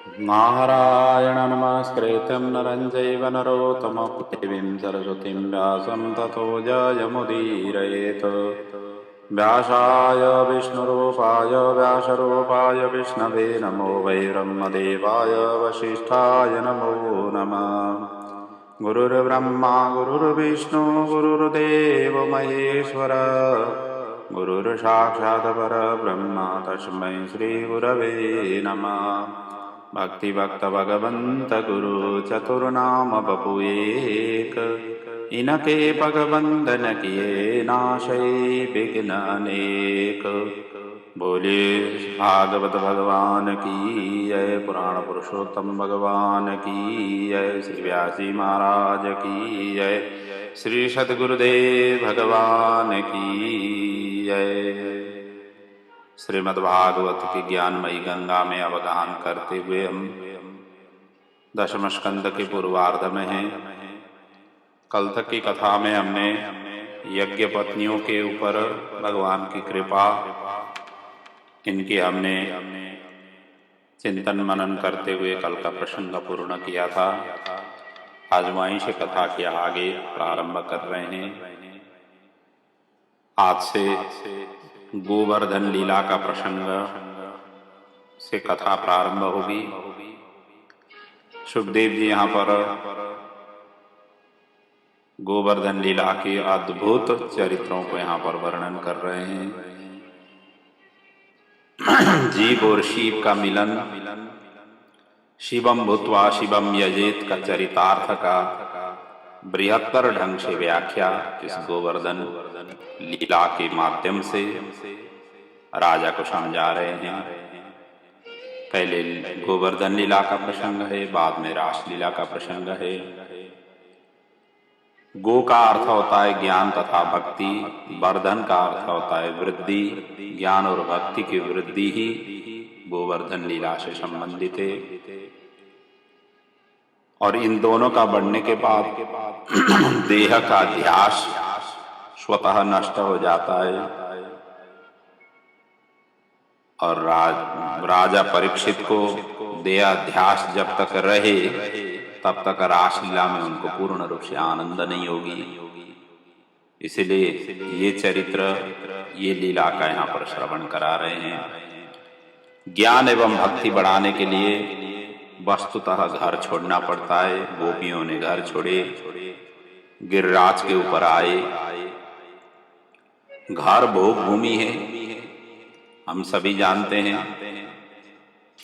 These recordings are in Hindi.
नारायण नमस्कृत्यं नरं चैव नरोत्तमं देवीं सरस्वतीं व्यासं ततो जयमुदीरयेत्। व्यासाय विष्णुरूपाय व्यासरूपाय विष्णवे नमो वै ब्रह्मदेवाय वसिष्ठाय नमो नमः। गुरुर्ब्रह्मा गुरुर्विष्णु गुरुर्देवो महेश्वर गुरुर्साक्षात् परब्रह्म तस्मै श्रीगुरवे नमः। भक्ति भक्त भगवंत गुरु चतुर्नाम बपु एक, इनके भगवंदन किए नाशै विघ्न अनेक। बोले भागवत भगवान की जय, पुराण पुरुषोत्तम भगवान की जय, श्री व्यासी महाराज की जय, श्री सद्गुरुदेव भगवान की जय। श्रीमद्भागवत की ज्ञानमयी गंगा में अवगाहन करते हुए हम दशम स्कंद के पूर्वार्ध में हैं। कल तक की कथा में हमने यज्ञ पत्नियों के ऊपर भगवान की कृपा, इनकी हमने चिंतन मनन करते हुए कल का प्रसंग पूर्ण किया था। आज वहीं से कथा के आगे प्रारंभ कर रहे हैं। आज से गोवर्धन लीला का प्रसंग से कथा प्रारंभ होगी। सुखदेव जी यहाँ पर गोवर्धन लीला के अद्भुत चरित्रों को यहाँ पर वर्णन कर रहे हैं। जीव और शिव का मिलन, शिवम भूत्वा शिवम यजेत का चरितार्थ का बृहत्तर ढंग से व्याख्या इस गोवर्धन लीला के माध्यम से राजा को समझा रहे हैं। पहले गोवर्धन लीला का प्रसंग है, बाद में रासलीला का प्रसंग है। गो का अर्थ होता है ज्ञान तथा भक्ति, वर्धन का अर्थ होता है वृद्धि, ज्ञान और भक्ति की वृद्धि ही गोवर्धन लीला से संबंधित है। और इन दोनों का बढ़ने के बाद देह का ध्यास स्वतः नष्ट हो जाता है। और राजा परीक्षित को देहाध्यास जब तक रहे तब तक रासलीला में उनको पूर्ण रूप से आनंद नहीं होगी। इसलिए ये चरित्र, ये लीला का यहाँ पर श्रवण करा रहे हैं। ज्ञान एवं भक्ति बढ़ाने के लिए वस्तुतः घर छोड़ना पड़ता है। गोपियों ने घर छोड़े, गिरिराज के ऊपर आए। घर भोग भूमि है, हम सभी जानते हैं।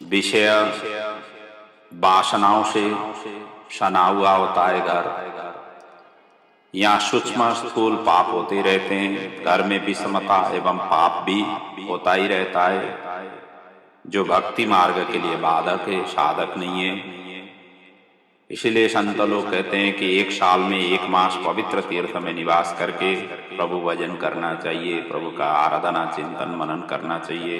विषय वासनाओं से सना हुआ होता है घर। यहाँ सूक्ष्म स्थूल पाप होते रहते हैं। घर में विषमता एवं पाप भी होता ही रहता है, जो भक्ति मार्ग के लिए बाधक है, साधक नहीं है। इसलिए संत लोग कहते हैं कि एक साल में 1 मास पवित्र तीर्थ में निवास करके प्रभु भजन करना चाहिए, प्रभु का आराधना चिंतन मनन करना चाहिए।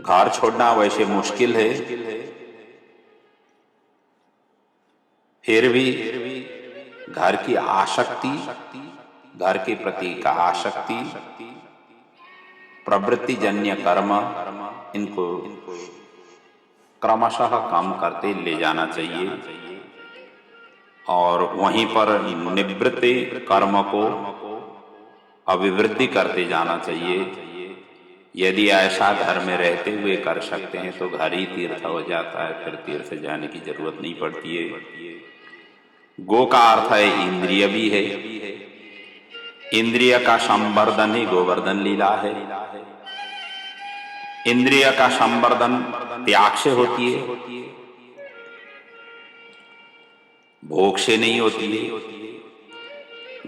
घर छोड़ना वैसे मुश्किल है, फिर भी घर की आसक्ति, घर के प्रति का आसक्ति, प्रवृत्ति जन्य कर्म, इनको क्रमशः कम करते ले जाना चाहिए और वहीं पर निवृत्त कर्म को अभिवृद्धि करते जाना चाहिए। यदि ऐसा घर में रहते हुए कर सकते हैं तो घर ही तीर्थ हो जाता है, फिर तीर्थ जाने की जरूरत नहीं पड़ती है। गो का अर्थ है इंद्रिय भी है। इंद्रिय का संवर्धन ही गोवर्धन लीला है। इंद्रिय का संवर्धन त्याग से होती है, भोग से नहीं होती है।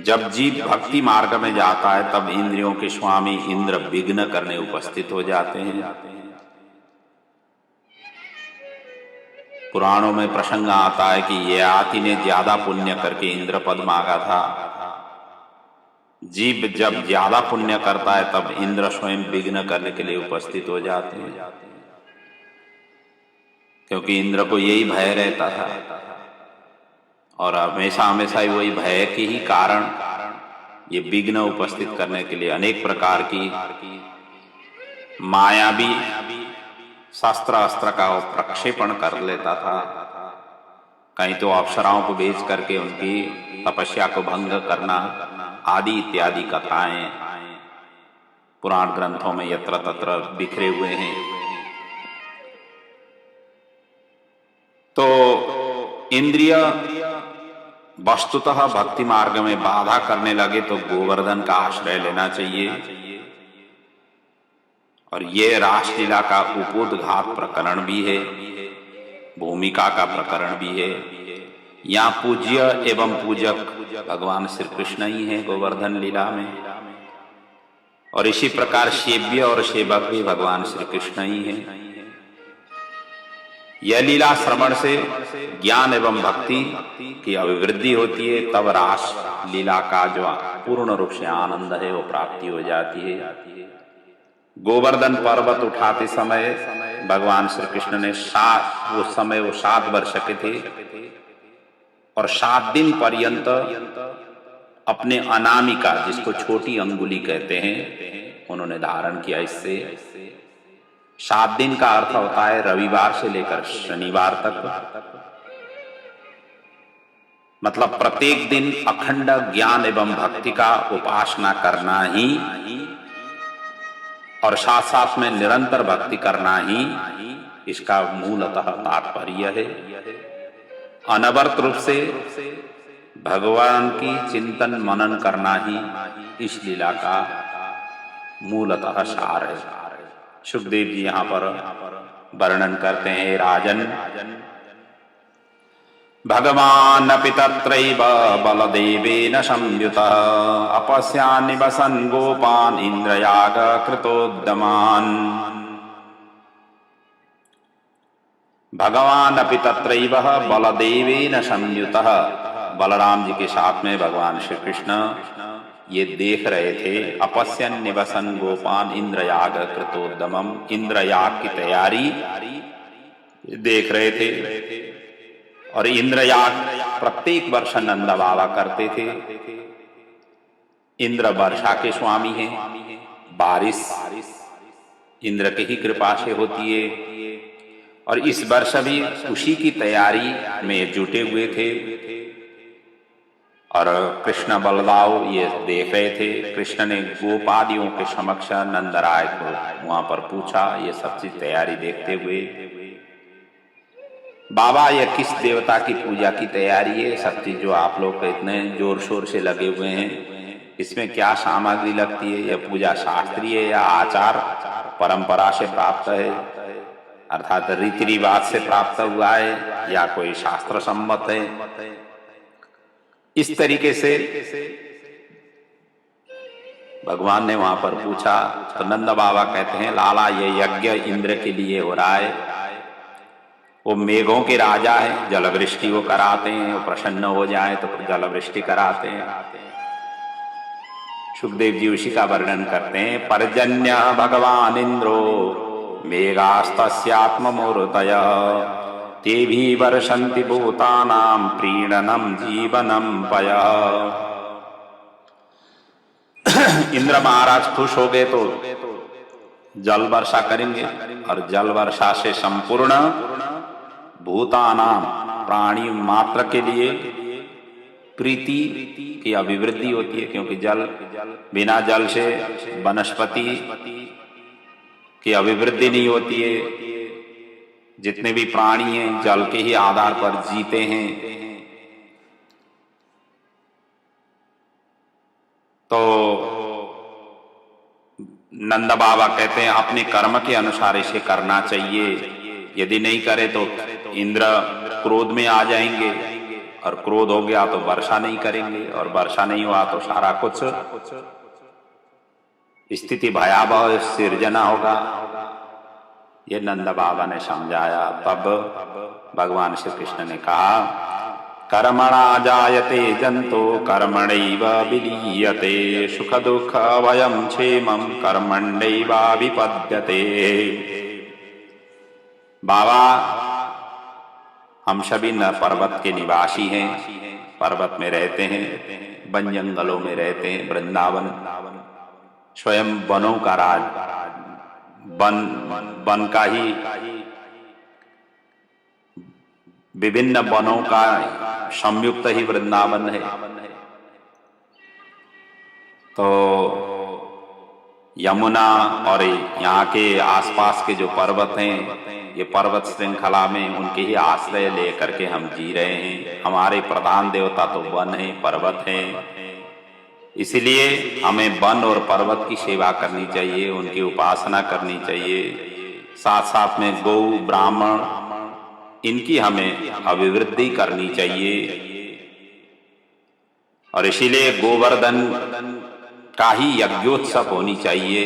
जब जीव भक्ति मार्ग में जाता है तब इंद्रियों के स्वामी इंद्र विघ्न करने उपस्थित हो जाते हैं। पुराणों में प्रसंग आता है कि ययाति ने ज्यादा पुण्य करके इंद्र पद मांगा था। जीव जब ज्यादा पुण्य करता है तब इंद्र स्वयं विघ्न करने के लिए उपस्थित हो जाते हैं, क्योंकि इंद्र को यही भय रहता था और हमेशा हमेशा ही वही भय के ही कारण ये विघ्न उपस्थित करने के लिए अनेक प्रकार की मायावी शस्त्र अस्त्र का वो प्रक्षेपण कर लेता था, कहीं तो अप्सराओं को बेच करके उनकी तपस्या को भंग करना आदि इत्यादि कथाएं पुराण ग्रंथों में यत्र तत्र बिखरे हुए हैं। तो इंद्रिय वस्तुतः भक्ति मार्ग में बाधा करने लगे तो गोवर्धन का आश्रय लेना चाहिए। और ये रासलीला का उपोद्घात प्रकरण भी है, भूमिका का प्रकरण भी है। यहाँ पूज्य एवं पूजक भगवान श्री कृष्ण ही हैं गोवर्धन लीला में, और इसी प्रकार सेव्य और सेवक भी भगवान श्री कृष्ण ही हैं। यह लीला श्रवण से ज्ञान एवं भक्ति की अभिवृद्धि होती है, तब रास लीला का जो पूर्ण रूप से आनंद है वो प्राप्ति हो जाती है। गोवर्धन पर्वत उठाते समय भगवान श्री कृष्ण ने उस समय वो 7 वर्ष के थे और 7 दिन पर्यंत अपने अनामिका, जिसको छोटी अंगुली कहते हैं, उन्होंने धारण किया। इससे 7 दिन का अर्थ होता है रविवार से लेकर शनिवार तक, मतलब प्रत्येक दिन अखंड ज्ञान एवं भक्ति का उपासना करना ही और साथ साथ में निरंतर भक्ति करना ही इसका मूलतः तात्पर्य है। अनवरत रूप से भगवान की चिंतन मनन करना ही इस लीला का मूलतः सार है। सुखदेव जी यहाँ पर वर्णन करते हैं, राजन भगवान अपि तत्रैव बलदेवेन संयुतः अपश्यान् निवसन् गोपान् इंद्रयाग कृतोद्यमान्। भगवान अपि तत्रैव बलदेवेन संयुतः, बलराम जी के साथ में भगवान श्री कृष्ण ये देख रहे थे। अपश्यन् निवसन् गोपान् इंद्रयाग कृतोद्यमम्, इंद्रयाग की तैयारी देख रहे थे। और इंद्रयाग प्रत्येक वर्ष नंद बाबा करते थे। इंद्र वर्षा के स्वामी हैं, बारिश इंद्र की ही कृपा से होती है, और इस वर्ष भी उसी की तैयारी में जुटे हुए थे। और कृष्ण बलदाव ये देख रहे थे। कृष्ण ने गोपादियों के समक्ष नंदराय को वहां पर पूछा, ये सब चीज तैयारी देखते हुए, बाबा ये किस देवता की पूजा की तैयारी है? सब चीज जो आप लोग इतने जोर शोर से लगे हुए हैं, इसमें क्या सामग्री लगती है? यह पूजा शास्त्रीय है या आचार परंपरा से प्राप्त है, अर्थात रीति रिवाज से प्राप्त हुआ है, या कोई शास्त्र सम्मत है? इस तरीके से भगवान ने वहां पर पूछा। तो नंद बाबा कहते हैं, लाला ये यज्ञ इंद्र के लिए हो रहा है। वो मेघों के राजा है, जलवृष्टि वो कराते हैं, वो प्रसन्न हो जाए तो जलवृष्टि कराते हैं। सुखदेव जी उसी का वर्णन करते हैं, पर्जन्य भगवान इंद्रो मेघास्तस्यात्ममूर्तय ते भी वर्षन्ति भूतानां प्रीणनम जीवनम पय। इंद्र महाराज खुश हो गए तो जल वर्षा करेंगे, और जल वर्षा से संपूर्ण भूतानाम प्राणी मात्र के लिए प्रीति की अभिवृद्धि होती है, क्योंकि जल, बिना जल से वनस्पति की अभिवृद्धि नहीं होती है। जितने भी प्राणी हैं जल के ही आधार पर जीते हैं। तो नंद बाबा कहते हैं अपने कर्म के अनुसार इसे करना चाहिए, यदि नहीं करे तो इंद्र क्रोध में आ जाएंगे, और क्रोध हो गया तो वर्षा नहीं करेंगे, और वर्षा नहीं हुआ तो सारा कुछ स्थिति भयावह सिर्जना होगा। ये नंद बाबा ने समझाया। तब भगवान श्री कृष्ण ने कहा, कर्मणा जायते जंतो कर्मणैव विलीयते सुख दुख भयं क्षेमं कर्मण्यैव विपद्यते। बाबा, हम सभी न पर्वत के निवासी हैं, पर्वत में रहते हैं, वन जंगलों में रहते हैं। वृंदावन स्वयं वनों का राज, वन का ही विभिन्न वनों का संयुक्त ही वृंदावन है। तो यमुना और यहाँ के आसपास के जो पर्वत हैं, ये पर्वत श्रृंखला में उनके ही आश्रय लेकर के हम जी रहे हैं। हमारे प्रधान देवता तो वन है, पर्वत है, इसलिए हमें वन और पर्वत की सेवा करनी चाहिए, उनकी उपासना करनी चाहिए। साथ साथ में गौ ब्राह्मण इनकी हमें अभिवृद्धि करनी चाहिए। और इसीलिए गोवर्धन का ही यज्ञोत्सव होनी चाहिए।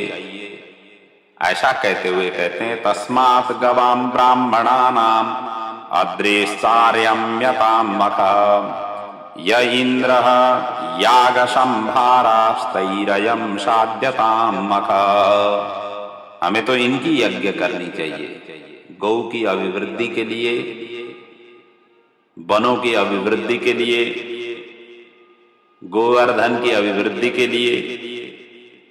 ऐसा कहते हुए कहते हैं, तस्मात् गवाम ब्राह्मणानाम अद्रेश्चार्यम्यताम मख य इंद्र याग संभारास्तैरयम् साध्यताम मख। हमें तो इनकी यज्ञ करनी चाहिए, गौ की अभिवृद्धि के लिए, वनों की अभिवृद्धि के लिए, गोवर्धन की अभिवृद्धि के लिए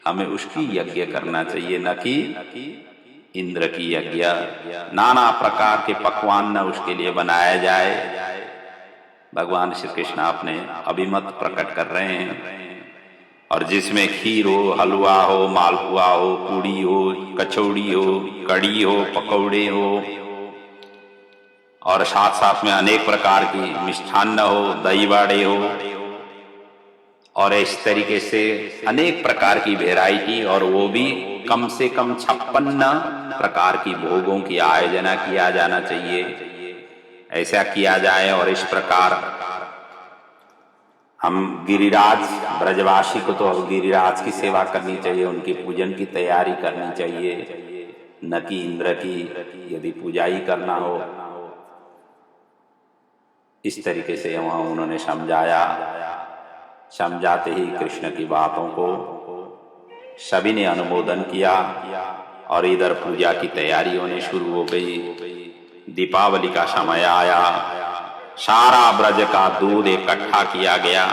हमें उसकी यज्ञ करना चाहिए, न कि इंद्र की यज्ञ। नाना प्रकार के पकवान न उसके लिए बनाया जाए। भगवान श्री कृष्ण अपने अभिमत प्रकट कर रहे हैं। और जिसमें खीर हो, हलवा हो, मालपुआ हो, पूड़ी हो, कचौड़ी हो, कड़ी हो, पकौड़े हो, और साथ साथ में अनेक प्रकार की मिष्ठान्न हो, दही बाड़े हो, और इस तरीके से अनेक प्रकार की वैरायटी, और वो भी कम से कम 56 प्रकार की भोगों की आयोजना किया जाना चाहिए। ऐसा किया जाए। और इस प्रकार हम गिरिराज ब्रजवासी को तो गिरिराज की सेवा करनी चाहिए, उनकी पूजन की तैयारी करनी चाहिए, न कि इंद्र की यदि पूजा ही करना हो। इस तरीके से वहां उन्होंने समझाया। समझाते ही कृष्ण की बातों को सभी ने अनुमोदन किया और इधर पूजा की तैयारी होने शुरू हो गई। दीपावली का समय आया, सारा ब्रज का दूध इकट्ठा किया गया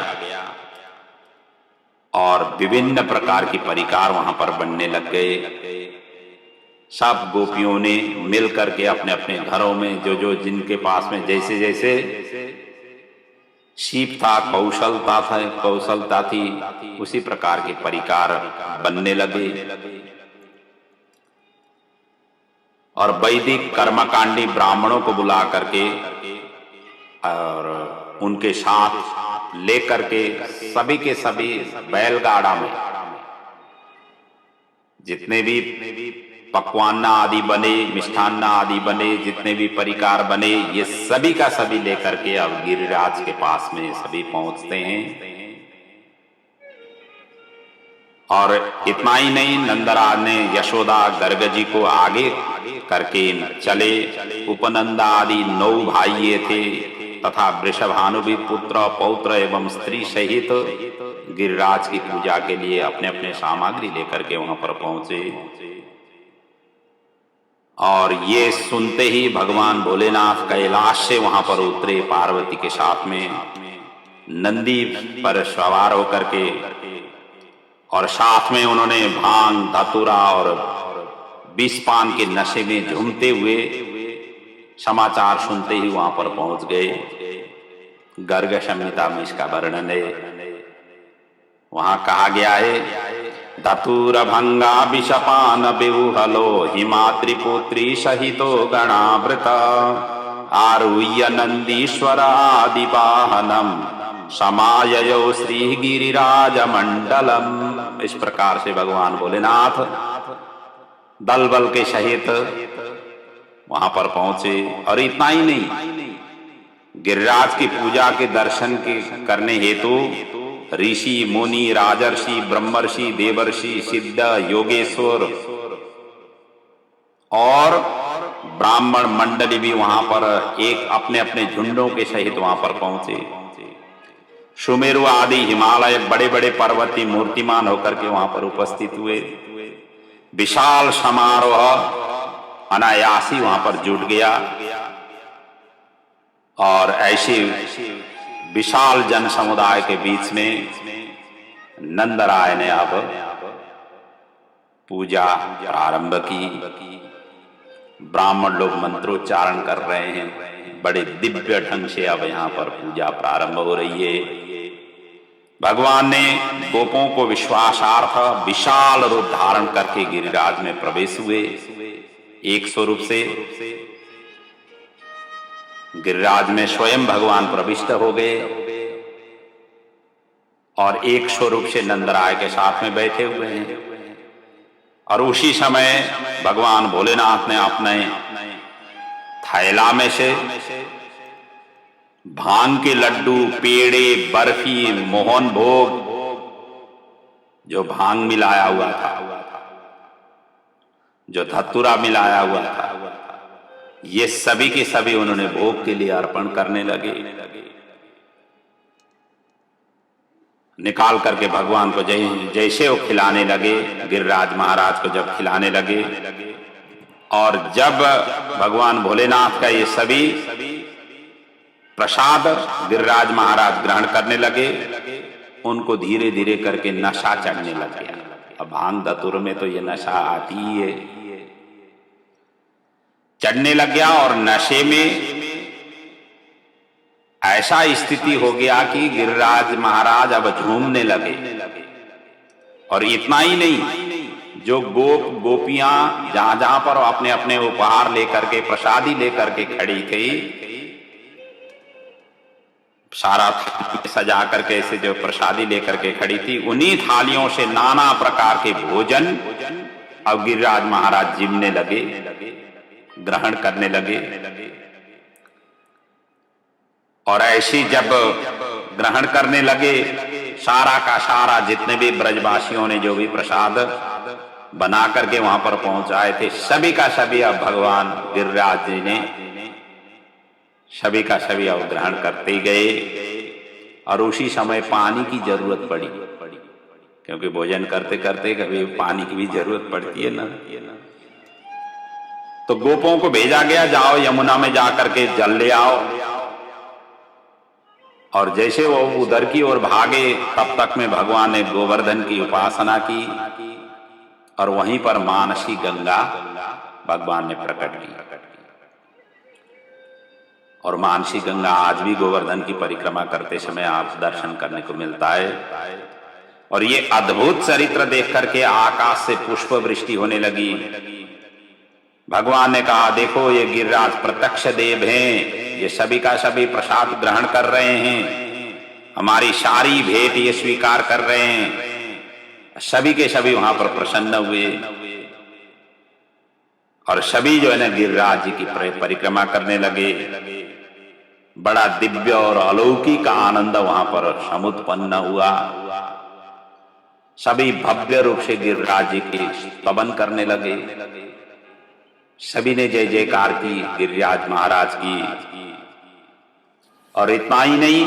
और विभिन्न प्रकार की परिकार वहां पर बनने लग गए। सब गोपियों ने मिल करके अपने अपने घरों में जो जो जिनके पास में जैसे जैसे सीप था, कौशलता थी, उसी प्रकार के परिकार बनने लगे। और वैदिक कर्मकांडी ब्राह्मणों को बुला करके और उनके साथ लेकर के सभी के सभी बैलगाड़ा में जितने भी पकवाना आदि बने, मिष्ठान्न आदि बने, जितने भी परिकार बने, ये सभी का सभी लेकर के अब गिरिराज के पास में सभी पहुंचते हैं। और इतना ही नहीं, नंदराज ने यशोदा गर्ग जी को आगे करके चले। उपनंदा आदि 9 भाई ये थे तथा वृषभानु भी पुत्र पौत्र एवं स्त्री सहित गिरिराज की पूजा के लिए अपने अपने सामग्री लेकर के वहां पर पहुंचे। और ये सुनते ही भगवान भोलेनाथ कैलाश से वहां पर उतरे पार्वती के साथ में, नंदी पर सवार होकर के, और साथ में उन्होंने भांग, धतूरा और विषपान के नशे में झूमते हुए समाचार सुनते ही वहां पर पहुंच गए। गर्ग संहिता में इसका वर्णन है। वहां कहा गया है, धतूर भंगा विषपान विहलो हिमाद्रिपुत्री सहितो गणावृत आरुह्य नंदीश्वरादि वाहनम समाययो श्री गिरिराज मंडलम। इस प्रकार से भगवान भोलेनाथ दल बल के सहित वहां पर पहुंचे। और इतना ही नहीं, गिरिराज की पूजा के दर्शन के करने हेतु ऋषि, मुनि, राजर्षि, ब्रह्मर्षि, देवर्षि, सिद्ध, योगेश्वर और ब्राह्मण मंडली भी वहां पर एक अपने अपने झुंडों के सहित वहां पर पहुंचे। सुमेरु आदि हिमालय बड़े बड़े पर्वती मूर्तिमान होकर के वहां पर उपस्थित हुए। विशाल समारोह अनायासी वहां पर जुट गया और ऐसे विशाल जन समुदाय के बीच में नंदराय ने अब पूजा प्रारंभ की। ब्राह्मण लोग मंत्रोच्चारण कर रहे हैं, बड़े दिव्य ढंग से अब यहाँ पर पूजा प्रारंभ हो रही है। भगवान ने गोपों को विश्वासार्थ विशाल रूप धारण करके गिरिराज में प्रवेश हुए। एक स्वरूप से गिरिराज में स्वयं भगवान प्रविष्ट हो गए और एक स्वरूप से नंदराय के साथ में बैठे हुए हैं। और उसी समय भगवान भोलेनाथ ने अपने थैला में से भांग के लड्डू, पेड़े, बर्फी, मोहन भोग, जो भांग मिलाया हुआ था, जो धतूरा मिलाया हुआ था, ये सभी के सभी उन्होंने भोग के लिए अर्पण करने लगे। निकाल करके भगवान को जैसे वो खिलाने लगे, गिरिराज महाराज को जब खिलाने लगे, और जब भगवान भोलेनाथ का ये सभी प्रसाद गिरिराज महाराज ग्रहण करने लगे, उनको धीरे धीरे करके नशा चढ़ने लग गया। अब भांग धतूर में तो ये नशा आती ही है, चढ़ने लग गया। और नशे में ऐसा स्थिति हो गया कि गिरिराज महाराज अब झूमने लगे। और इतना ही नहीं, जो गोपियां जहां जहां पर अपने अपने उपहार लेकर के, प्रसादी लेकर के खड़ी थी, सारा थाली सजा करके ऐसे जो प्रसादी लेकर के खड़ी थी, उन्हीं थालियों से नाना प्रकार के भोजन अब गिरिराज महाराज जीवने लगे, ग्रहण करने लगे। और ऐसी जब ग्रहण करने लगे, सारा का सारा जितने भी ब्रजवासियों ने जो भी प्रसाद बना करके वहां पर पहुंचाए थे, सभी का सभी अब भगवान गिरिराज जी ने सभी का सभी अब ग्रहण करते गए। और उसी समय पानी की जरूरत पड़ी, क्योंकि भोजन करते करते कभी पानी की भी जरूरत पड़ती है ना। तो गोपों को भेजा गया, जाओ यमुना में जाकर के जल ले आओ। और जैसे वो उधर की ओर भागे, तब तक में भगवान ने गोवर्धन की उपासना की और वहीं पर मानसी गंगा भगवान ने प्रकट की। और मानसी गंगा आज भी गोवर्धन की परिक्रमा करते समय आप दर्शन करने को मिलता है। और ये अद्भुत चरित्र देख करके आकाश से पुष्प वृष्टि होने लगी। भगवान ने कहा, देखो ये गिरिराज प्रत्यक्ष देव हैं, ये सभी का सभी प्रसाद ग्रहण कर रहे हैं, हमारी सारी भेंट ये स्वीकार कर रहे हैं। सभी के सभी वहां पर प्रसन्न हुए और सभी जो है ना गिरिराज जी की परिक्रमा करने लगे। बड़ा दिव्य और अलौकिक आनंद वहां पर समुत्पन्न हुआ। सभी भव्य रूप से गिरिराज जी की स्तवन करने लगे। सभी ने जय जयकार की गिरिराज महाराज की। और इतना ही नहीं,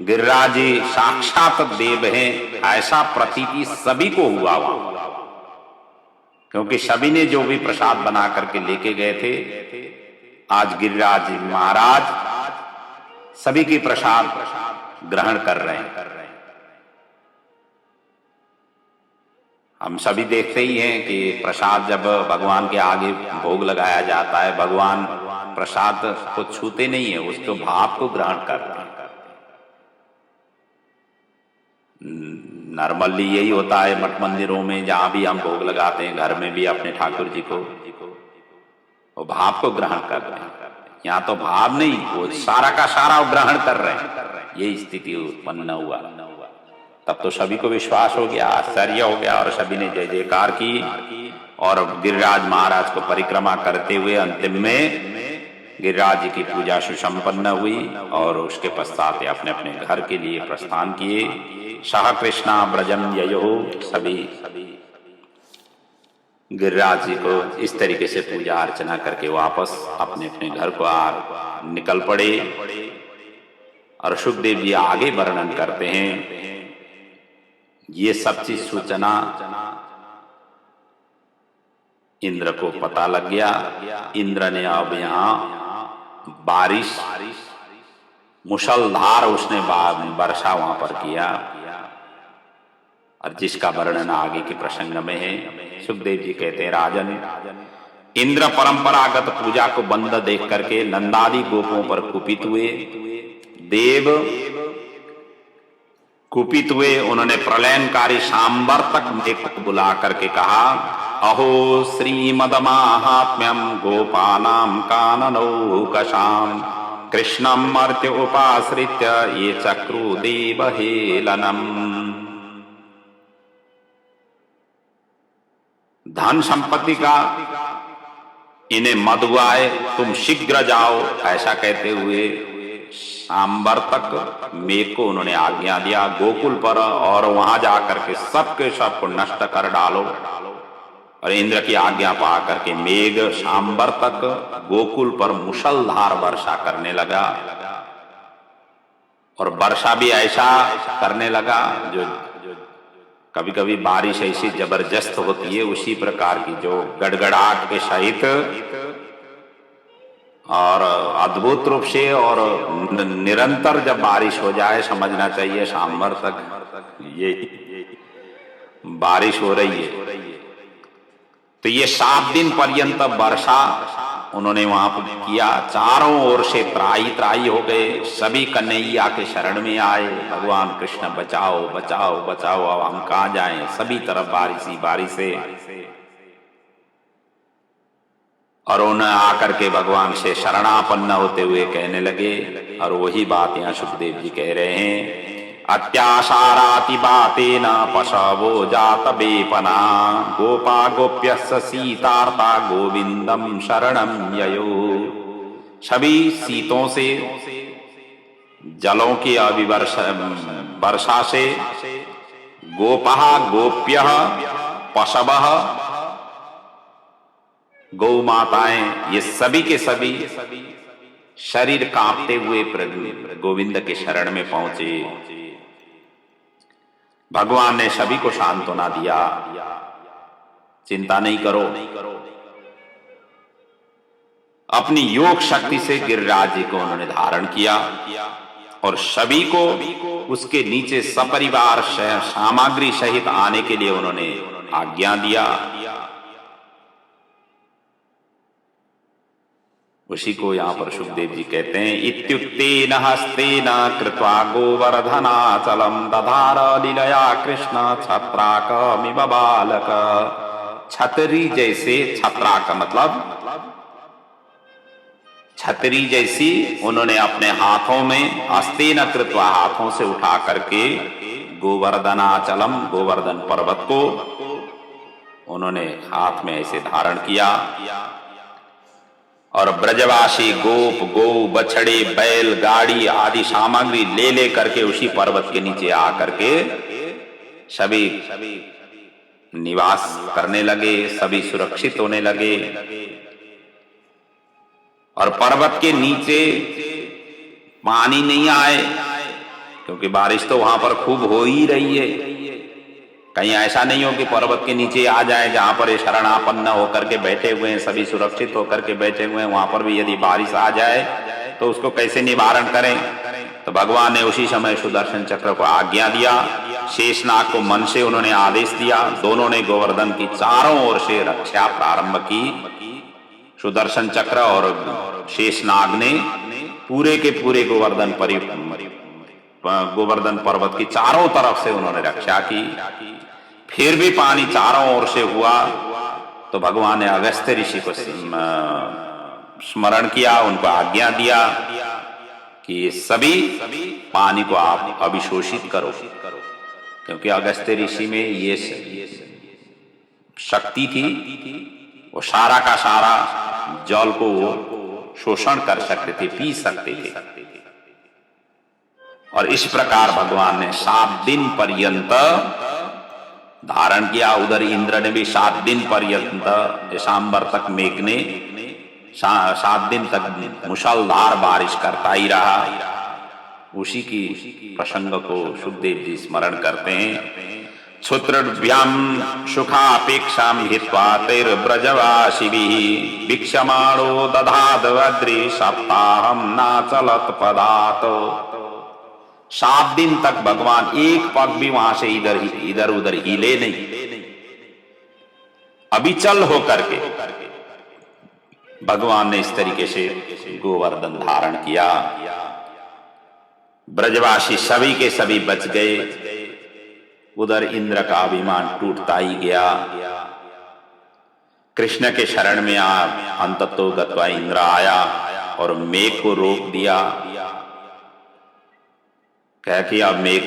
गिरिराज जी साक्षात देव हैं ऐसा प्रतीति सभी को हुआ वहां, क्योंकि सभी ने जो भी प्रसाद बना करके लेके गए थे, आज गिरिराज महाराज सभी की प्रसाद ग्रहण कर रहे हैं। हम सभी देखते ही हैं कि प्रसाद जब भगवान के आगे भोग लगाया जाता है, भगवान प्रसाद को छूते नहीं है, उसको भाव को ग्रहण करते हैं। नॉर्मली यही होता है मठ मंदिरों में, जहां भी हम भोग लगाते हैं, घर में भी अपने ठाकुर जी को, वो भाव को ग्रहण कर रहे हैं। यहाँ तो भाव नहीं, वो सारा का सारा ग्रहण कर रहे हैं। ये स्थिति उत्पन्न हुआ। तब तो सभी को विश्वास हो गया, आश्चर्य हो गया और सभी ने जय जयकार की। और गिरिराज महाराज को परिक्रमा करते हुए अंतिम में गिरिराज जी की पूजा सुसंपन्न हुई और उसके पश्चात अपने अपने घर के लिए प्रस्थान किए। सह कृष्णा ब्रजम ययो, सभी गिरिराज जी को इस तरीके से पूजा अर्चना करके वापस अपने अपने घर को निकल पड़े। और सुखदेव जी आगे वर्णन करते हैं, ये सब चीज सूचना इंद्र को पता लग गया। इंद्र ने अब यहां बारिश, मुसलधार उसने वर्षा वहां पर किया, और जिसका वर्णन आगे के प्रसंग में है। सुखदेव जी कहते हैं, राजन, इंद्र परंपरागत पूजा को बंद देख करके नंदादि गोपों पर कुपित हुए। देव कुपित हुए, उन्होंने प्रलयनकारी सांबर्तक मेघ को बुला करके कहा, अहो श्रीमदमाहात्म्यम गोपानां काननौकशाम कृष्णम मर्त्य उपाश्रित्य ये चक्रु देवहेलनम। धन संपत्ति का इन्हें मद हुआ है, तुम शीघ्र जाओ। ऐसा कहते हुए सांबर्तक मेघ को उन्होंने आज्ञा दिया गोकुल पर, और वहां जाकर के सबके सबको नष्ट कर डालो। और इंद्र की आज्ञा पा करके मेघ सांबर्तक गोकुल पर मुसलधार वर्षा करने लगा। और वर्षा भी ऐसा करने लगा जो कभी कभी बारिश ऐसी जबरदस्त होती है, उसी प्रकार की, जो गड़गड़ाहट के सहित और अद्भुत रूप से और निरंतर जब बारिश हो जाए, समझना चाहिए सांबर्तक ये बारिश हो रही है। तो ये 7 दिन पर्यंत वर्षा उन्होंने वहां पर किया। चारों ओर से त्राही त्राही हो गए, सभी कन्हैया के शरण में आए, भगवान कृष्ण बचाओ बचाओ बचाओ, अब हम कहां जाएं, सभी तरफ बारिश ही बारिश है। और उन्हें आकर के भगवान से शरणापन्न होते हुए कहने लगे, और वही बात यहाँ सुखदेव जी कह रहे हैं, अत्याशाराति बातेन पशवो जात बेपना गोपा गोप्यस्य सीतार्ता गोविंदम शरणं ययो। सभी सीतों से, जलों की वर्षा से, गोपा गोप्यः पशवः गौ माताएं, ये सभी के सभी शरीर कांपते हुए गोविंद के शरण में पहुंचे। भगवान ने सभी को सांत्वना दिया, चिंता नहीं करो। अपनी योग शक्ति से गिरिराज जी को उन्होंने धारण किया और सभी को उसके नीचे सपरिवार सामग्री सहित आने के लिए उन्होंने आज्ञा दिया। उसी को यहाँ पर सुखदेव जी कहते हैं, इत्युक्तेन हस्तेन कृत्वा गोवर्धनाचलम दधार लीलया कृष्ण छत्राकमिव बालक। छतरी जैसे, छत्रा का मतलब छतरी जैसी, उन्होंने अपने हाथों में हस्तेन कृत्वा, हाथों से उठा करके गोवर्धनाचलम, गोवर्धन पर्वत को उन्होंने हाथ में ऐसे धारण किया। और ब्रजवासी गोप, गौ, बछड़े, बैल, गाड़ी आदि सामग्री ले ले करके उसी पर्वत के नीचे आकर के सभी निवास करने लगे, सभी सुरक्षित होने लगे। और पर्वत के नीचे पानी नहीं आए, क्योंकि बारिश तो वहां पर खूब हो ही रही है। कहीं ऐसा नहीं हो कि पर्वत के नीचे आ जाए, जहां पर ये शरणापन्न होकर के बैठे हुए हैं, सभी सुरक्षित होकर के बैठे हुए हैं, वहां पर भी यदि बारिश आ जाए तो उसको कैसे निवारण करें। तो भगवान ने उसी समय सुदर्शन चक्र को आज्ञा दिया, शेषनाग को मन से उन्होंने आदेश दिया। दोनों ने गोवर्धन की चारों ओर से रक्षा प्रारंभ की। सुदर्शन चक्र और शेषनाग ने पूरे के पूरे गोवर्धन पर्वत की चारों तरफ से उन्होंने रक्षा की। फिर भी पानी चारों ओर से हुआ तो भगवान ने अगस्त्य ऋषि को स्मरण किया, उनको आज्ञा दिया कि सभी पानी को आप अभिशोषित करो, क्योंकि अगस्त्य ऋषि में ये शक्ति थी, वो सारा का सारा जल को शोषण कर सकते थे, पी सकते थे। और इस प्रकार भगवान ने 7 दिन पर्यंत धारण किया। उधर इंद्र ने भी 7 दिन पर्यंत, सांबर्तक मेघ ने 7 दिन तक मुसलधार बारिश करता ही रहा। उसी की प्रसंग को सुखदेव जी स्मरण करते हैं। क्षुत्रभ्याम सुखापेक्षाम हित्वा तैर्ब्रजवासिभिः भिक्षमाणो दधाद वज्रे सप्ताहम नाचलत पदात। 7 दिन तक भगवान एक पग भी वहां से इधर उधर हिले नहीं, अविचल होकर के भगवान ने इस तरीके से गोवर्धन धारण किया। ब्रजवासी सभी के सभी बच गए। उधर इंद्र का अभिमान टूटता ही गया। कृष्ण के शरण में अंततो गत्वा इंद्र आया और मेघ को रोक दिया। कह कि अब मेघ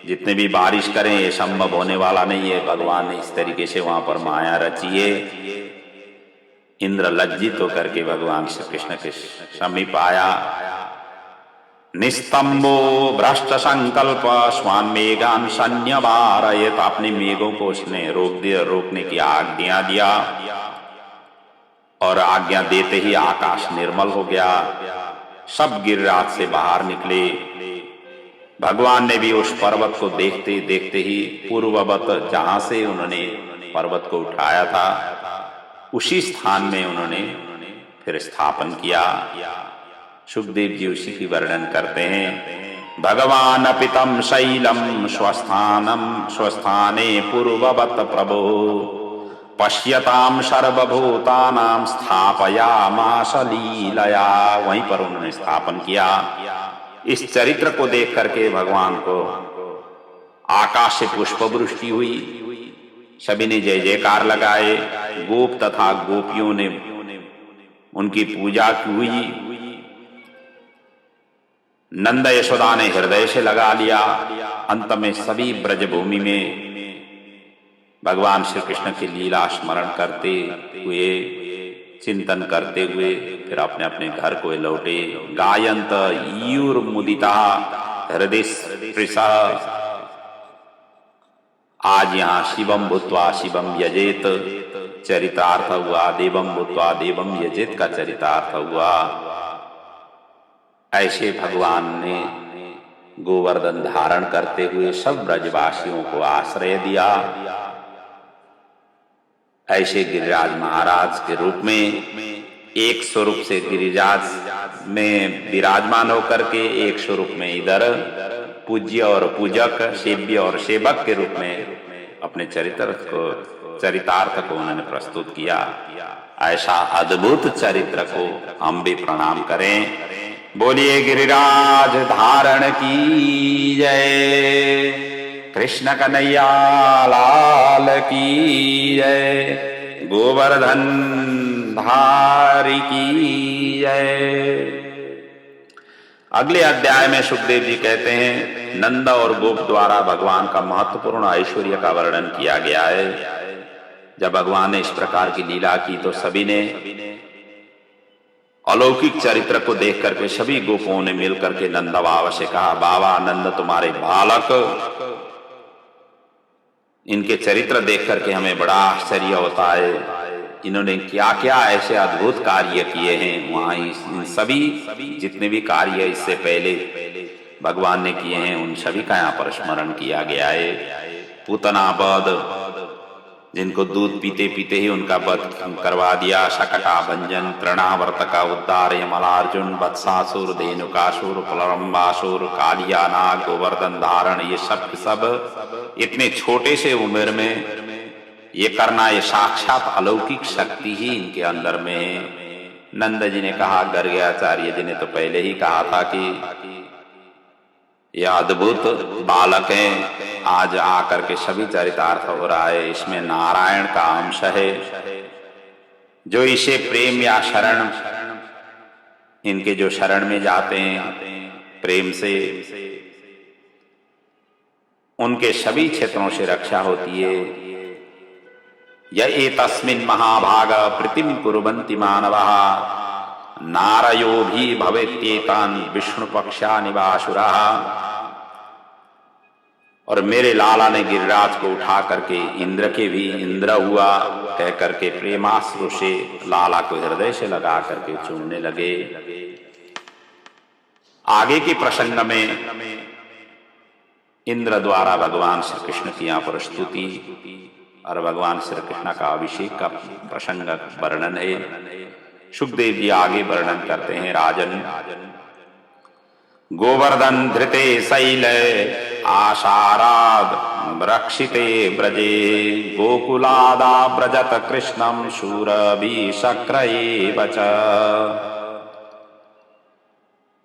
जितने भी बारिश करें ये संभव होने वाला नहीं है। भगवान ने इस तरीके से वहां पर माया रची है। इंद्र लज्जित होकर के भगवान श्री कृष्ण के समीप आया। निस्तंभो भ्रष्ट संकल्प स्वान मेघान संयवारयत, अपने मेघों को उसने रोकने की आज्ञा दिया और आज्ञा देते ही आकाश निर्मल हो गया। सब गिरिराज से बाहर निकले। भगवान ने भी उस पर्वत को देखते देखते ही पूर्ववत जहां से उन्होंने पर्वत को उठाया था उसी स्थान में उन्होंने फिर स्थापन किया। सुखदेव जी उसी की वर्णन करते हैं। भगवान अपितम शैलम स्वस्थाने पूर्ववत प्रभो पश्यताम सर्वभूतानां स्थापयामास लीलया। वहीं पर उन्होंने स्थापन किया। इस चरित्र को देख करके भगवान को आकाश से पुष्प वृष्टि हुई। सभी ने जय जयकार लगाए। गोप तथा गोपियों ने उनकी पूजा हुई। नंद यशोदा ने हृदय से लगा लिया। अंत में सभी ब्रजभूमि में भगवान श्री कृष्ण की लीला स्मरण करते हुए, चिंतन करते हुए फिर अपने अपने घर को लौटे। गायंत यूर्मुदिता हृदय स्पृशा। आज यहाँ शिवम भूत्वा शिवम यजेत चरितार्थ हुआ। देवम भूत्वा देवम यजेत का चरितार्थ हुआ। ऐसे भगवान ने गोवर्धन धारण करते हुए सब ब्रजवासियों को आश्रय दिया। ऐसे गिरिराज महाराज के रूप में एक स्वरूप से गिरिराज में विराजमान होकर के एक स्वरूप में इधर पूज्य और पूजक, सेव्य और सेवक के रूप में अपने चरितार्थ को उन्होंने प्रस्तुत किया। ऐसा अद्भुत चरित्र को हम भी प्रणाम करें। बोलिए गिरिराज धारण की जय। कृष्ण कन्हैया लाल की जय। गोवर्धन धारी की जय। अगले अध्याय में सुखदेव जी कहते हैं नंद और गोप द्वारा भगवान का महत्वपूर्ण ऐश्वर्य का वर्णन किया गया है। जब भगवान ने इस प्रकार की लीला की तो सभी ने अलौकिक चरित्र को देख करके सभी गोपों ने मिलकर के नंद बाबा से कहा, बाबा नंद तुम्हारे बालक, इनके चरित्र देख करके हमें बड़ा आश्चर्य होता है। इन्होंने क्या क्या ऐसे अद्भुत कार्य किए हैं। वहां इन सभी जितने भी कार्य इससे पहले भगवान ने किए हैं उन सभी का यहाँ पर स्मरण किया गया है। पूतना वध, जिनको दूध पीते पीते ही उनका वध करवा दिया। शकटा भंजन, तृणावर्त का उद्धार, यमलार्जुन, वत्सासुर, धेनुकासुर, प्रलंबासुर, कालिया नाग, गोवर्धन धारण, ये सब इतने छोटे से उम्र में ये करना, ये साक्षात अलौकिक शक्ति ही इनके अंदर में है। नंद जी ने कहा, गर्गाचार्य जी ने तो पहले ही कहा था कि ये अद्भुत बालक हैं। आज आकर के सभी चरितार्थ हो रहा है। इसमें नारायण का अंश है। जो इसे प्रेम या शरण, इनके जो शरण में जाते हैं प्रेम से, उनके सभी क्षेत्रों से रक्षा होती है। ये तस्मिन् महाभाग प्रीतिम कुर्वन्ति मानवः नारयो भी भवेत्येतान् विष्णु पक्षा निवासुरः। और मेरे लाला ने गिरिराज को उठा करके इंद्र के भी इंद्र हुआ कह करके प्रेमाश्रु से लाला को हृदय से लगा करके चूमने लगे। आगे के प्रसंग में इंद्र द्वारा भगवान श्री कृष्ण की यहाँ पर स्तुति और भगवान श्री कृष्ण का अभिषेक का प्रसंग वर्णन है। सुखदेव जी आगे वर्णन करते हैं। राजन गोवर्धन धृते शैल आशाराद रक्षिते ब्रजे गोकुलादा ब्रजत कृष्णम शूरभी शक्र एव च।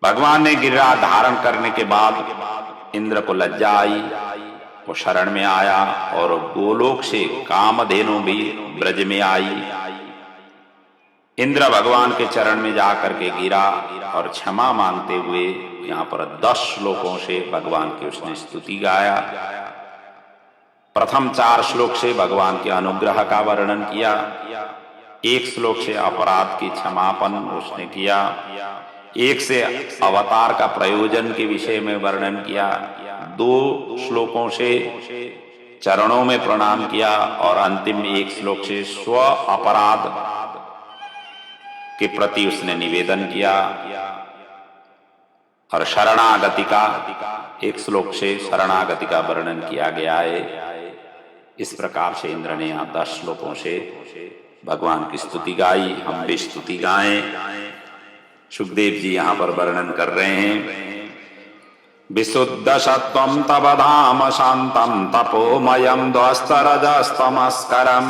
भगवान ने गिरिराज धारण करने के बाद इंद्र को लज्जा आई, वो शरण में आया और गोलोक से कामधेनु भी ब्रज में आई। इंद्र भगवान के चरण में जाकर के गिरा और क्षमा मांगते हुए यहाँ पर 10 श्लोकों से भगवान की उसने स्तुति गाया। प्रथम 4 श्लोक से भगवान के अनुग्रह का वर्णन किया, 1 श्लोक से अपराध की क्षमापन उसने किया, 1 से अवतार का प्रयोजन के विषय में वर्णन किया, 2 श्लोकों से चरणों में प्रणाम किया और अंतिम 1 श्लोक से स्व अपराध के प्रति उसने निवेदन किया। और शरणागति का 1 श्लोक से शरणागति का वर्णन किया गया है। इस प्रकार से इंद्र ने यहाँ 10 श्लोकों से भगवान की स्तुति गाई। हम भी स्तुति गाएं। सुखदेव जी यहाँ पर वर्णन कर रहे हैं, विशुद्ध सत्वं तव धाम शांतं तपोमयं ध्वस्तरजस्तमस्करं